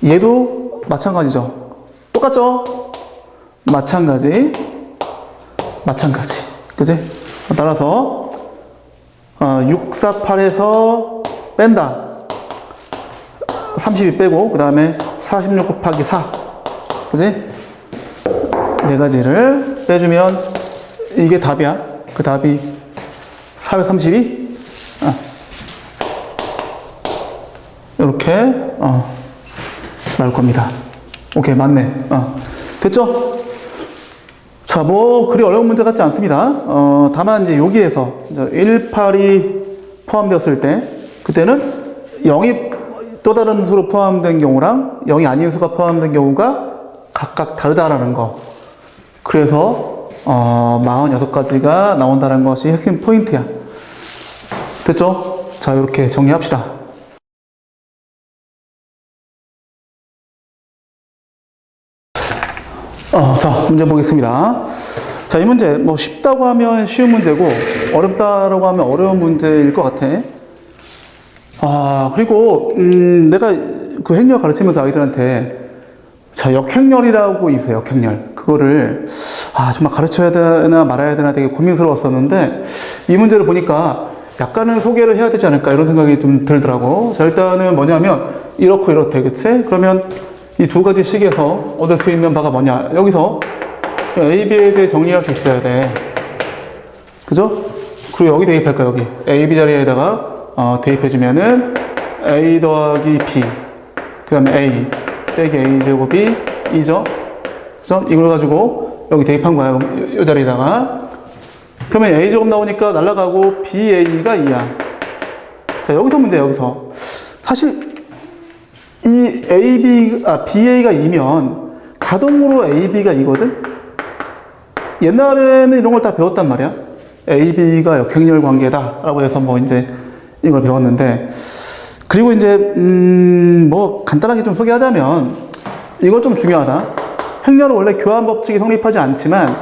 얘도 마찬가지죠. 똑같죠? 마찬가지. 그치? 따라서 6, 4, 8에서 뺀다. 32 빼고 그 다음에 46 곱하기 4. 그치? 네 가지를 빼주면 이게 답이야. 그 답이 432? 이렇게 나올 겁니다. 오케이, 맞네. 됐죠? 자, 뭐 그리 어려운 문제 같지 않습니다. 다만 이제 여기에서 1, 8이 포함되었을 때 그때는 0이 또 다른 수로 포함된 경우랑 0이 아닌 수가 포함된 경우가 각각 다르다라는 거. 그래서 46가지가 나온다는 것이 핵심 포인트야. 됐죠? 자, 이렇게 정리합시다. 자, 문제 보겠습니다. 자, 이 문제, 뭐, 쉽다고 하면 쉬운 문제고, 어렵다라고 하면 어려운 문제일 것 같아. 그리고, 내가 그 행렬 가르치면서 아이들한테, 자, 역행렬이라고 있어요, 역행렬. 그거를, 정말 가르쳐야 되나 말아야 되나 되게 고민스러웠었는데, 이 문제를 보니까 약간은 소개를 해야 되지 않을까, 이런 생각이 좀 들더라고. 자, 일단은 뭐냐면, 이렇고 이렇대, 그치? 그러면, 이 두 가지 식에서 얻을 수 있는 바가 뭐냐? 여기서 A, B에 대해 정리할 수 있어야 돼. 그죠? 그리고 여기 대입할 거야, 여기. A, B 자리에다가 대입해주면은 A 더하기 B. 그 다음에 A 빼기 A 제곱이 2죠? 그죠? 이걸 가지고 여기 대입한 거야, 이 자리에다가. 그러면 A 제곱 나오니까 날라가고 BA가 2야. 자, 여기서 문제야, 여기서. 사실 이 BA가 2면 자동으로 AB가 2거든? 옛날에는 이런 걸 다 배웠단 말이야. AB가 역행렬 관계다라고 해서 뭐 이제 이걸 배웠는데, 그리고 이제 뭐 간단하게 좀 소개하자면 이거 좀 중요하다. 행렬은 원래 교환 법칙이 성립하지 않지만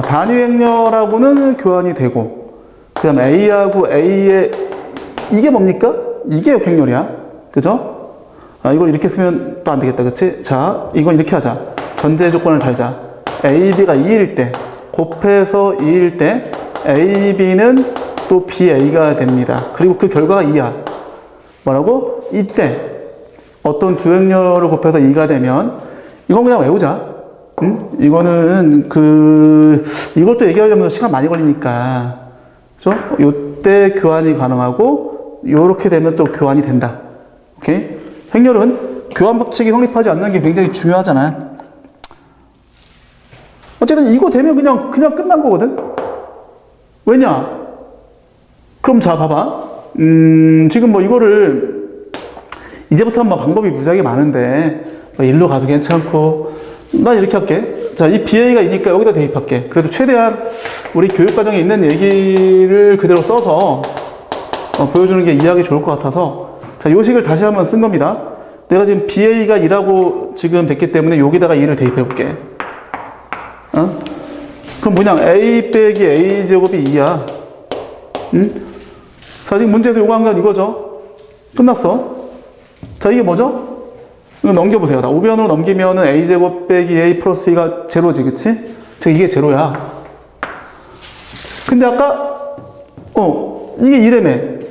단위 행렬하고는 교환이 되고, 그 다음에 A하고 A의 이게 뭡니까? 이게 역행렬이야. 그죠? 이걸 이렇게 쓰면 또 안 되겠다, 그치? 자, 이건 이렇게 하자. 전제 조건을 달자. AB가 2일 때, 곱해서 2일 때, AB는 또 BA가 됩니다. 그리고 그 결과가 2야. 뭐라고? 이때, 어떤 두 행렬을 곱해서 2가 되면, 이건 그냥 외우자. 응? 이거는 이것도 얘기하려면 시간 많이 걸리니까. 그죠? 요때 교환이 가능하고, 요렇게 되면 또 교환이 된다. 오케이? 행렬은 교환 법칙이 성립하지 않는 게 굉장히 중요하잖아요. 어쨌든 이거 되면 그냥 끝난 거거든? 왜냐? 그럼 자, 봐봐. 지금 뭐 이거를 이제부터 뭐 방법이 무지하게 많은데, 뭐 일로 가도 괜찮고, 난 이렇게 할게. 자, 이 BA가 있으니까 여기다 대입할게. 그래도 최대한 우리 교육과정에 있는 얘기를 그대로 써서 보여주는 게 이해하기 좋을 것 같아서, 자, 요 식을 다시 한번 쓴 겁니다. 내가 지금 BA가 2라고 지금 됐기 때문에 여기다가 2를 대입해 볼게. 그럼 뭐냐? A 빼기 A 제곱이 2야. 응? 자, 지금 문제에서 요구한 건 이거죠. 끝났어. 자, 이게 뭐죠? 이거 넘겨보세요. 다 우변으로 넘기면은 A 제곱 빼기 A 플러스 2가 제로지, 그치? 즉, 이게 제로야. 근데 아까, 이게 2라며.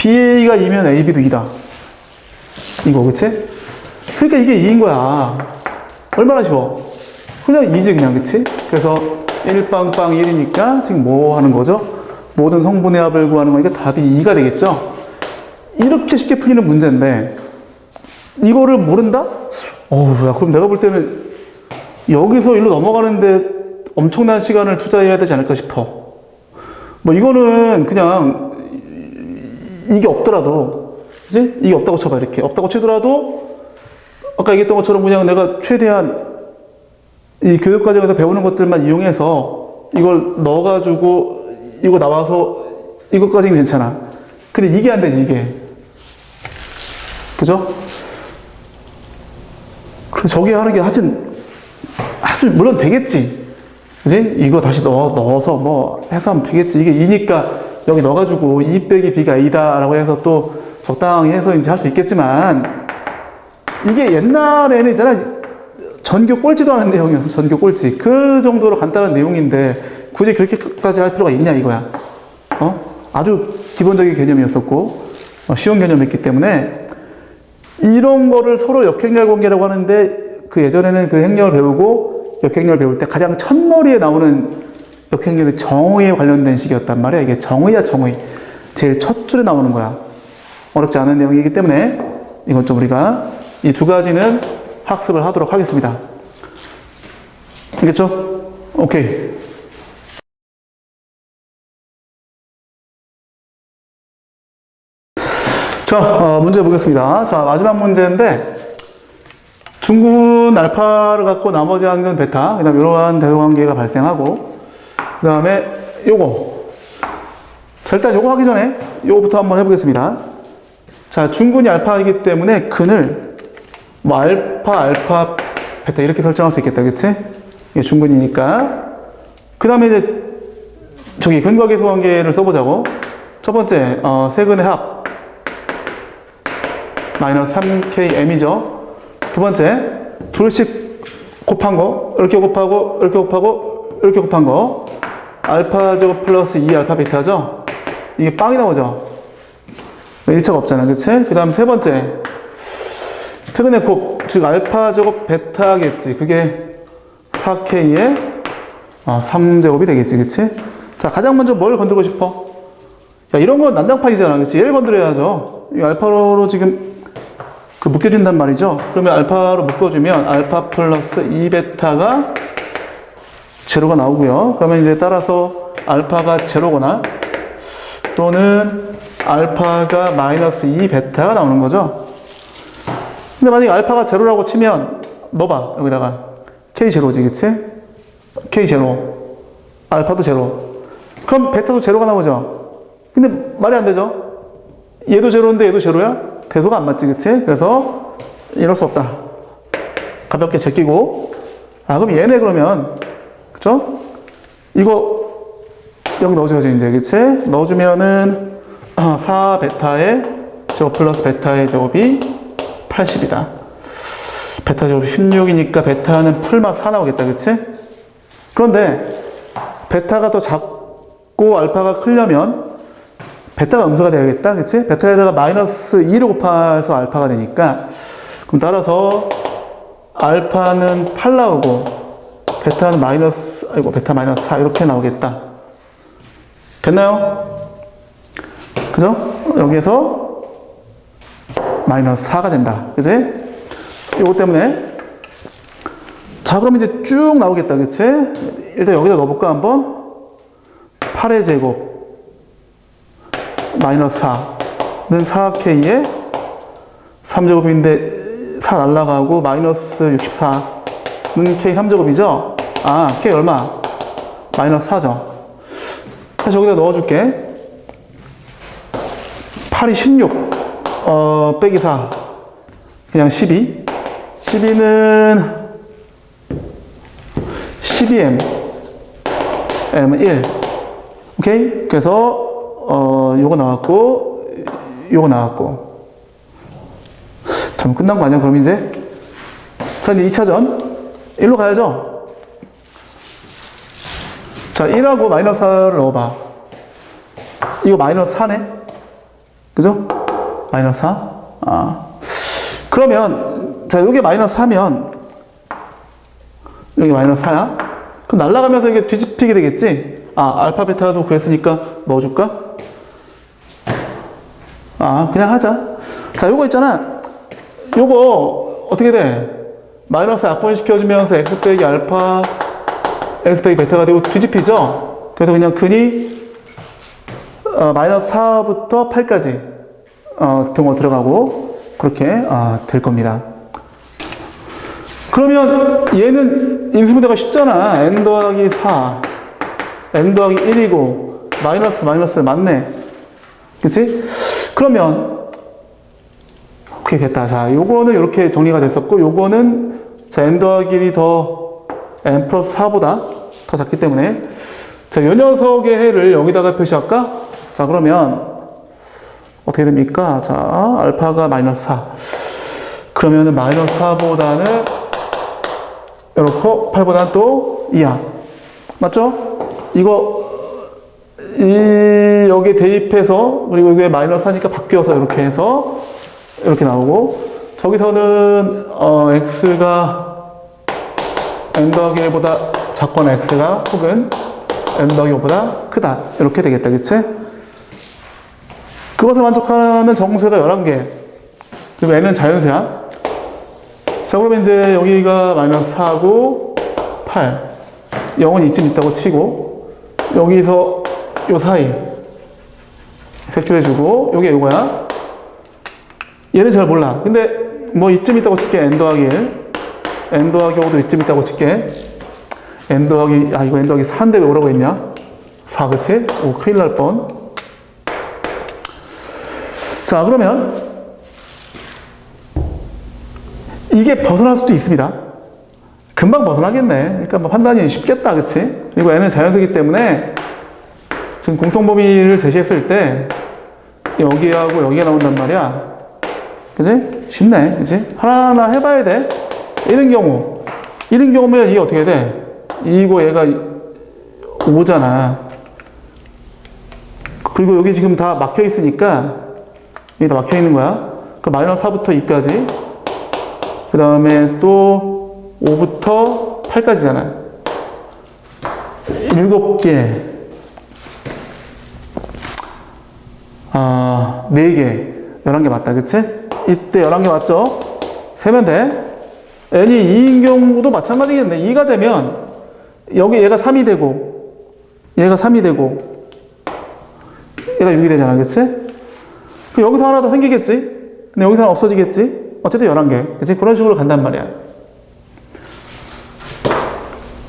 BA가 2면 AB도 2다. 이거, 그치? 그러니까 이게 2인 거야. 얼마나 쉬워. 그냥 2지, 그냥, 그치? 그래서 1빵빵 1이니까 지금 뭐 하는 거죠? 모든 성분의 합을 구하는 거니까 답이 2가 되겠죠? 이렇게 쉽게 풀리는 문제인데, 이거를 모른다? 어우, 야, 그럼 내가 볼 때는 여기서 일로 넘어가는데 엄청난 시간을 투자해야 되지 않을까 싶어. 뭐, 이거는 그냥 이게 없더라도, 그지? 이게 없다고 쳐봐, 이렇게. 없다고 치더라도, 아까 얘기했던 것처럼 그냥 내가 최대한 이 교육과정에서 배우는 것들만 이용해서 이걸 넣어가지고 이거 나와서 이것까지는 괜찮아. 근데 이게 안 되지, 이게. 그죠? 그래서 저기 하는 게 하여튼, 물론 되겠지. 그지? 이거 다시 넣어서 뭐 해서 하면 되겠지. 이게 2니까 여기 넣어가지고 2 빼기 B가 2다 라고 해서 또 적당히 해서 이제 할 수 있겠지만, 이게 옛날에는 있잖아. 전교 꼴찌도 하는 내용이어서 전교 꼴찌. 그 정도로 간단한 내용인데 굳이 그렇게까지 할 필요가 있냐 이거야. 아주 기본적인 개념이었었고 쉬운 개념이었기 때문에 이런 거를 서로 역행렬 관계라고 하는데 그 예전에는 그 행렬 배우고 역행렬 배울 때 가장 첫머리에 나오는 역행렬이 정의에 관련된 식이었단 말이야. 이게 정의야 정의. 제일 첫 줄에 나오는 거야. 어렵지 않은 내용이기 때문에 이건 좀 우리가 이 두 가지는 학습을 하도록 하겠습니다. 알겠죠? 오케이. 자, 문제 보겠습니다. 자, 마지막 문제인데, 중군 알파를 갖고 나머지 한근 베타, 그 다음에 이러한 대소관계가 발생하고, 그 다음에 요거. 자, 일단 요거 하기 전에 요거부터 한번 해보겠습니다. 자, 중군이 알파이기 때문에 근을 뭐 알파, 베타 이렇게 설정할 수 있겠다, 그치? 이게 중근이니까. 그 다음에 이제 저기 근과 계수 관계를 써보자고. 첫 번째, 세근의 합 마이너스 3km이죠. 두 번째, 둘씩 곱한 거, 이렇게 곱하고, 이렇게 곱하고, 이렇게 곱한 거. 알파 제곱 플러스 2 알파 베타죠? 이게 빵이 나오죠? 일차가 없잖아, 그치? 그 다음 세 번째, 세근의 곱, 즉 알파 제곱 베타겠지. 그게 4k의 3제곱이 되겠지, 그치? 자, 가장 먼저 뭘 건들고 싶어? 야, 이런 건 난장판이잖아, 그치? 얘를 건드려야죠. 이 알파로 지금 묶여진단 말이죠. 그러면 알파로 묶어주면 알파 플러스 2베타가 제로가 나오고요. 그러면 이제 따라서 알파가 제로거나 또는 알파가 마이너스 2베타가 나오는 거죠. 근데 만약에 알파가 제로라고 치면 넣어봐, 여기다가 K 제로지, 그치? K 제로, 알파도 제로. 그럼 베타도 제로가 나오죠. 근데 말이 안 되죠. 얘도 제로인데 얘도 제로야? 대소가 안 맞지, 그치? 그래서 이럴 수 없다. 가볍게 제끼고. 그럼 얘네 그러면, 그쵸? 이거 여기 넣어줘야지, 이제, 그치? 넣어주면은 4베타의 제곱 플러스 베타의 제곱이 80이다. 베타 제곱 16이니까 베타는 풀마 4 나오겠다, 그치? 그런데 베타가 더 작고 알파가 크려면 베타가 음수가 되어야겠다, 그치? 베타에다가 마이너스 2를 곱해서 알파가 되니까, 그럼 따라서 알파는 8 나오고 베타는 베타 마이너스 4 이렇게 나오겠다. 됐나요? 그죠? 여기에서 마이너스 4가 된다, 그치? 이거 때문에. 자, 그럼 이제 쭉 나오겠다, 그치? 일단 여기다 넣어볼까, 한번? 8의 제곱 마이너스 4는 4K에 3제곱인데 4 날라가고 마이너스 64는 K 3제곱이죠? K 얼마? 마이너스 4죠? 다시 여기다 넣어줄게. 8이 16 빼기 4 그냥 12 12는 12M M은 1 오케이? 그래서 요거 나왔고, 요거 나왔고. 참, 끝난 거 아니야, 그럼 이제? 자, 이제 2차전. 1로 가야죠? 자, 1하고 마이너스 4를 넣어봐. 이거 마이너스 4네? 그죠? 마이너스 4. 그러면, 자, 요게 마이너스 4면, 여기 마이너스 4야? 그럼 날아가면서 이게 뒤집히게 되겠지? 알파, 베타도 그랬으니까 넣어줄까? 그냥 하자. 자, 요거 있잖아. 요거, 어떻게 돼? 마이너스 약분시켜주면서 x 빼기 알파, x 빼기 베타가 되고 뒤집히죠? 그래서 그냥 근이, 마이너스 4부터 8까지, 등호 들어가고, 그렇게, 될 겁니다. 그러면 얘는 인수분해가 쉽잖아. n 더하기 4, n 더하기 1이고, 마이너스 맞네. 그치? 그러면, 오케이, 됐다. 자, 요거는 이렇게 정리가 됐었고, 요거는, 자, n 더하기 1이 더 n 플러스 4보다 더 작기 때문에, 자, 요 녀석의 해를 여기다가 표시할까? 자, 그러면, 어떻게 됩니까? 자, 알파가 마이너스 4. 그러면은 마이너스 4보다는, 이렇게 8보다는 또 2야. 맞죠? 이거, 여기 대입해서, 그리고 이게 마이너스 하니까 바뀌어서 이렇게 해서, 이렇게 나오고, 저기서는, x가 n 더하기 1보다 작거나 x가 혹은 n 더하기 5보다 크다. 이렇게 되겠다. 그치? 그것을 만족하는 정수가 11개. 그리고 n은 자연수야. 자, 그러면 이제 여기가 마이너스 4고 8. 0은 이쯤 있다고 치고, 여기서 요 사이 색칠해주고, 요게 요거야. 얘는 잘 몰라. 근데 뭐 이쯤 있다고 칠게. n 더하기 1. n 더하기 5도 이쯤 있다고 칠게. n 더하기, 이거 n 더하기 4인데 왜 오라고 했냐? 4, 그치? 오, 큰일 날 뻔. 자, 그러면 이게 벗어날 수도 있습니다. 금방 벗어나겠네. 그러니까 뭐 판단이 쉽겠다, 그치? 그리고 n은 자연수이기 때문에 지금 공통범위를 제시했을 때 여기하고 여기가 나온단 말이야. 그치? 쉽네, 그치? 하나하나 해봐야 돼. 이런 경우면 이게 어떻게 돼? 이고 얘가 5잖아. 그리고 여기 지금 다 막혀 있으니까 여기 다 막혀 있는 거야. 그 마이너스 4부터 2까지. 그 다음에 또 5부터 8까지잖아. 7개. 4개. 11개 맞다. 그치? 이때 11개 맞죠? 세면 돼. n이 2인 경우도 마찬가지겠네. 2가 되면 여기 얘가 3이 되고 얘가 3이 되고 얘가 6이 되잖아. 그치? 그럼 여기서 하나 더 생기겠지? 근데 여기서 하나 없어지겠지? 어쨌든 11개. 그치? 그런 식으로 간단 말이야.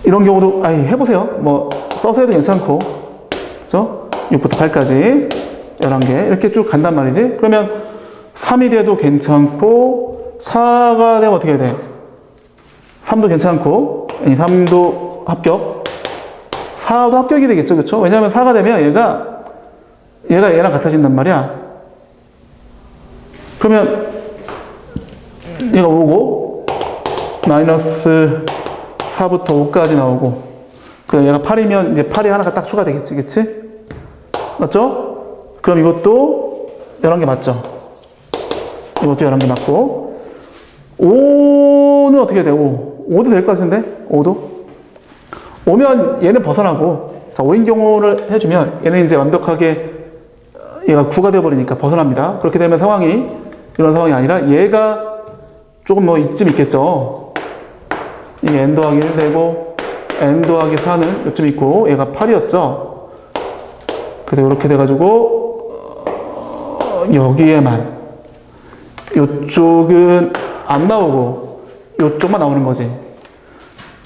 이런 경우도, 해보세요. 뭐, 써서 해도 괜찮고. 그죠? 6부터 8까지. 11개. 이렇게 쭉 간단 말이지? 그러면 3이 돼도 괜찮고, 4가 되면 어떻게 돼? 3도 괜찮고, 3도 합격. 4도 합격이 되겠죠. 그쵸? 왜냐면 4가 되면 얘가 얘랑 같아진단 말이야. 그러면 얘가 5고 마이너스 4부터 5까지 나오고, 그럼 얘가 8이면 이제 8이 하나가 딱 추가되겠지. 그치? 맞죠? 그럼 이것도 11개 맞죠? 이것도 11개 맞고, 5는 어떻게 돼? 5도 될 것 같은데? 5도? 5면 얘는 벗어나고, 자, 5인 경우를 해주면 얘는 이제 완벽하게 얘가 9가 되어버리니까 벗어납니다. 그렇게 되면 이런 상황이 아니라 얘가 조금 뭐 이쯤 있겠죠. 이게 n 더하기 1 되고 n 더하기 4는 이쯤 있고 얘가 8이었죠. 그래서 이렇게 돼가지고 여기에만 이쪽은 안 나오고 이쪽만 나오는 거지.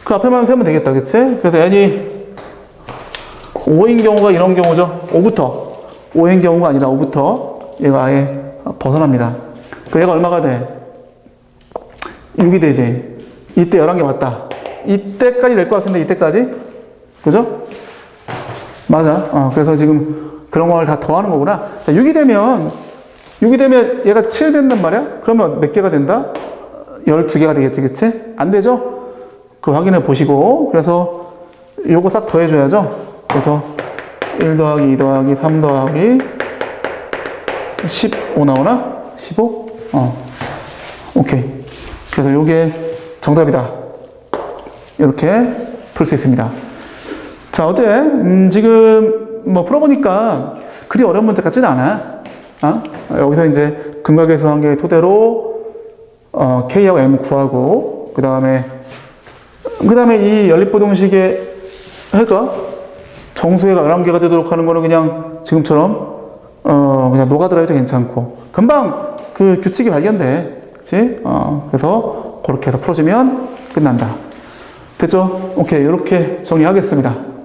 그 앞에만 세면 되겠다. 그치? 그래서 n이 5인 경우가 이런 경우죠. 5인 경우가 아니라 5부터 얘가 아예 벗어납니다. 그 얘가 얼마가 돼? 6이 되지. 이때 11개 맞다. 이때까지 될 것 같은데, 이때까지? 그죠? 맞아. 그래서 지금 그런 걸 다 더하는 거구나. 자, 6이 되면 얘가 7 된단 말이야? 그러면 몇 개가 된다? 12개가 되겠지, 그치? 안 되죠? 그 확인해 보시고, 그래서 요거 싹 더해줘야죠? 그래서 1 더하기 2 더하기 3 더하기 15 나오나? 15? 오케이. 그래서 요게 정답이다. 이렇게 풀 수 있습니다. 자, 어때? 지금 뭐 풀어보니까 그리 어려운 문제 같지는 않아. 여기서 이제 근각계수 한개 토대로 K하고 M 구하고, 그 다음에 이 연립부등식의 해가 정수해가 11개가 되도록 하는 거는 그냥 지금처럼 그냥 노가드라 해도 괜찮고, 금방 그 규칙이 발견돼. 그치? 그래서 그렇게 해서 풀어주면 끝난다. 됐죠? 오케이. 이렇게 정리하겠습니다.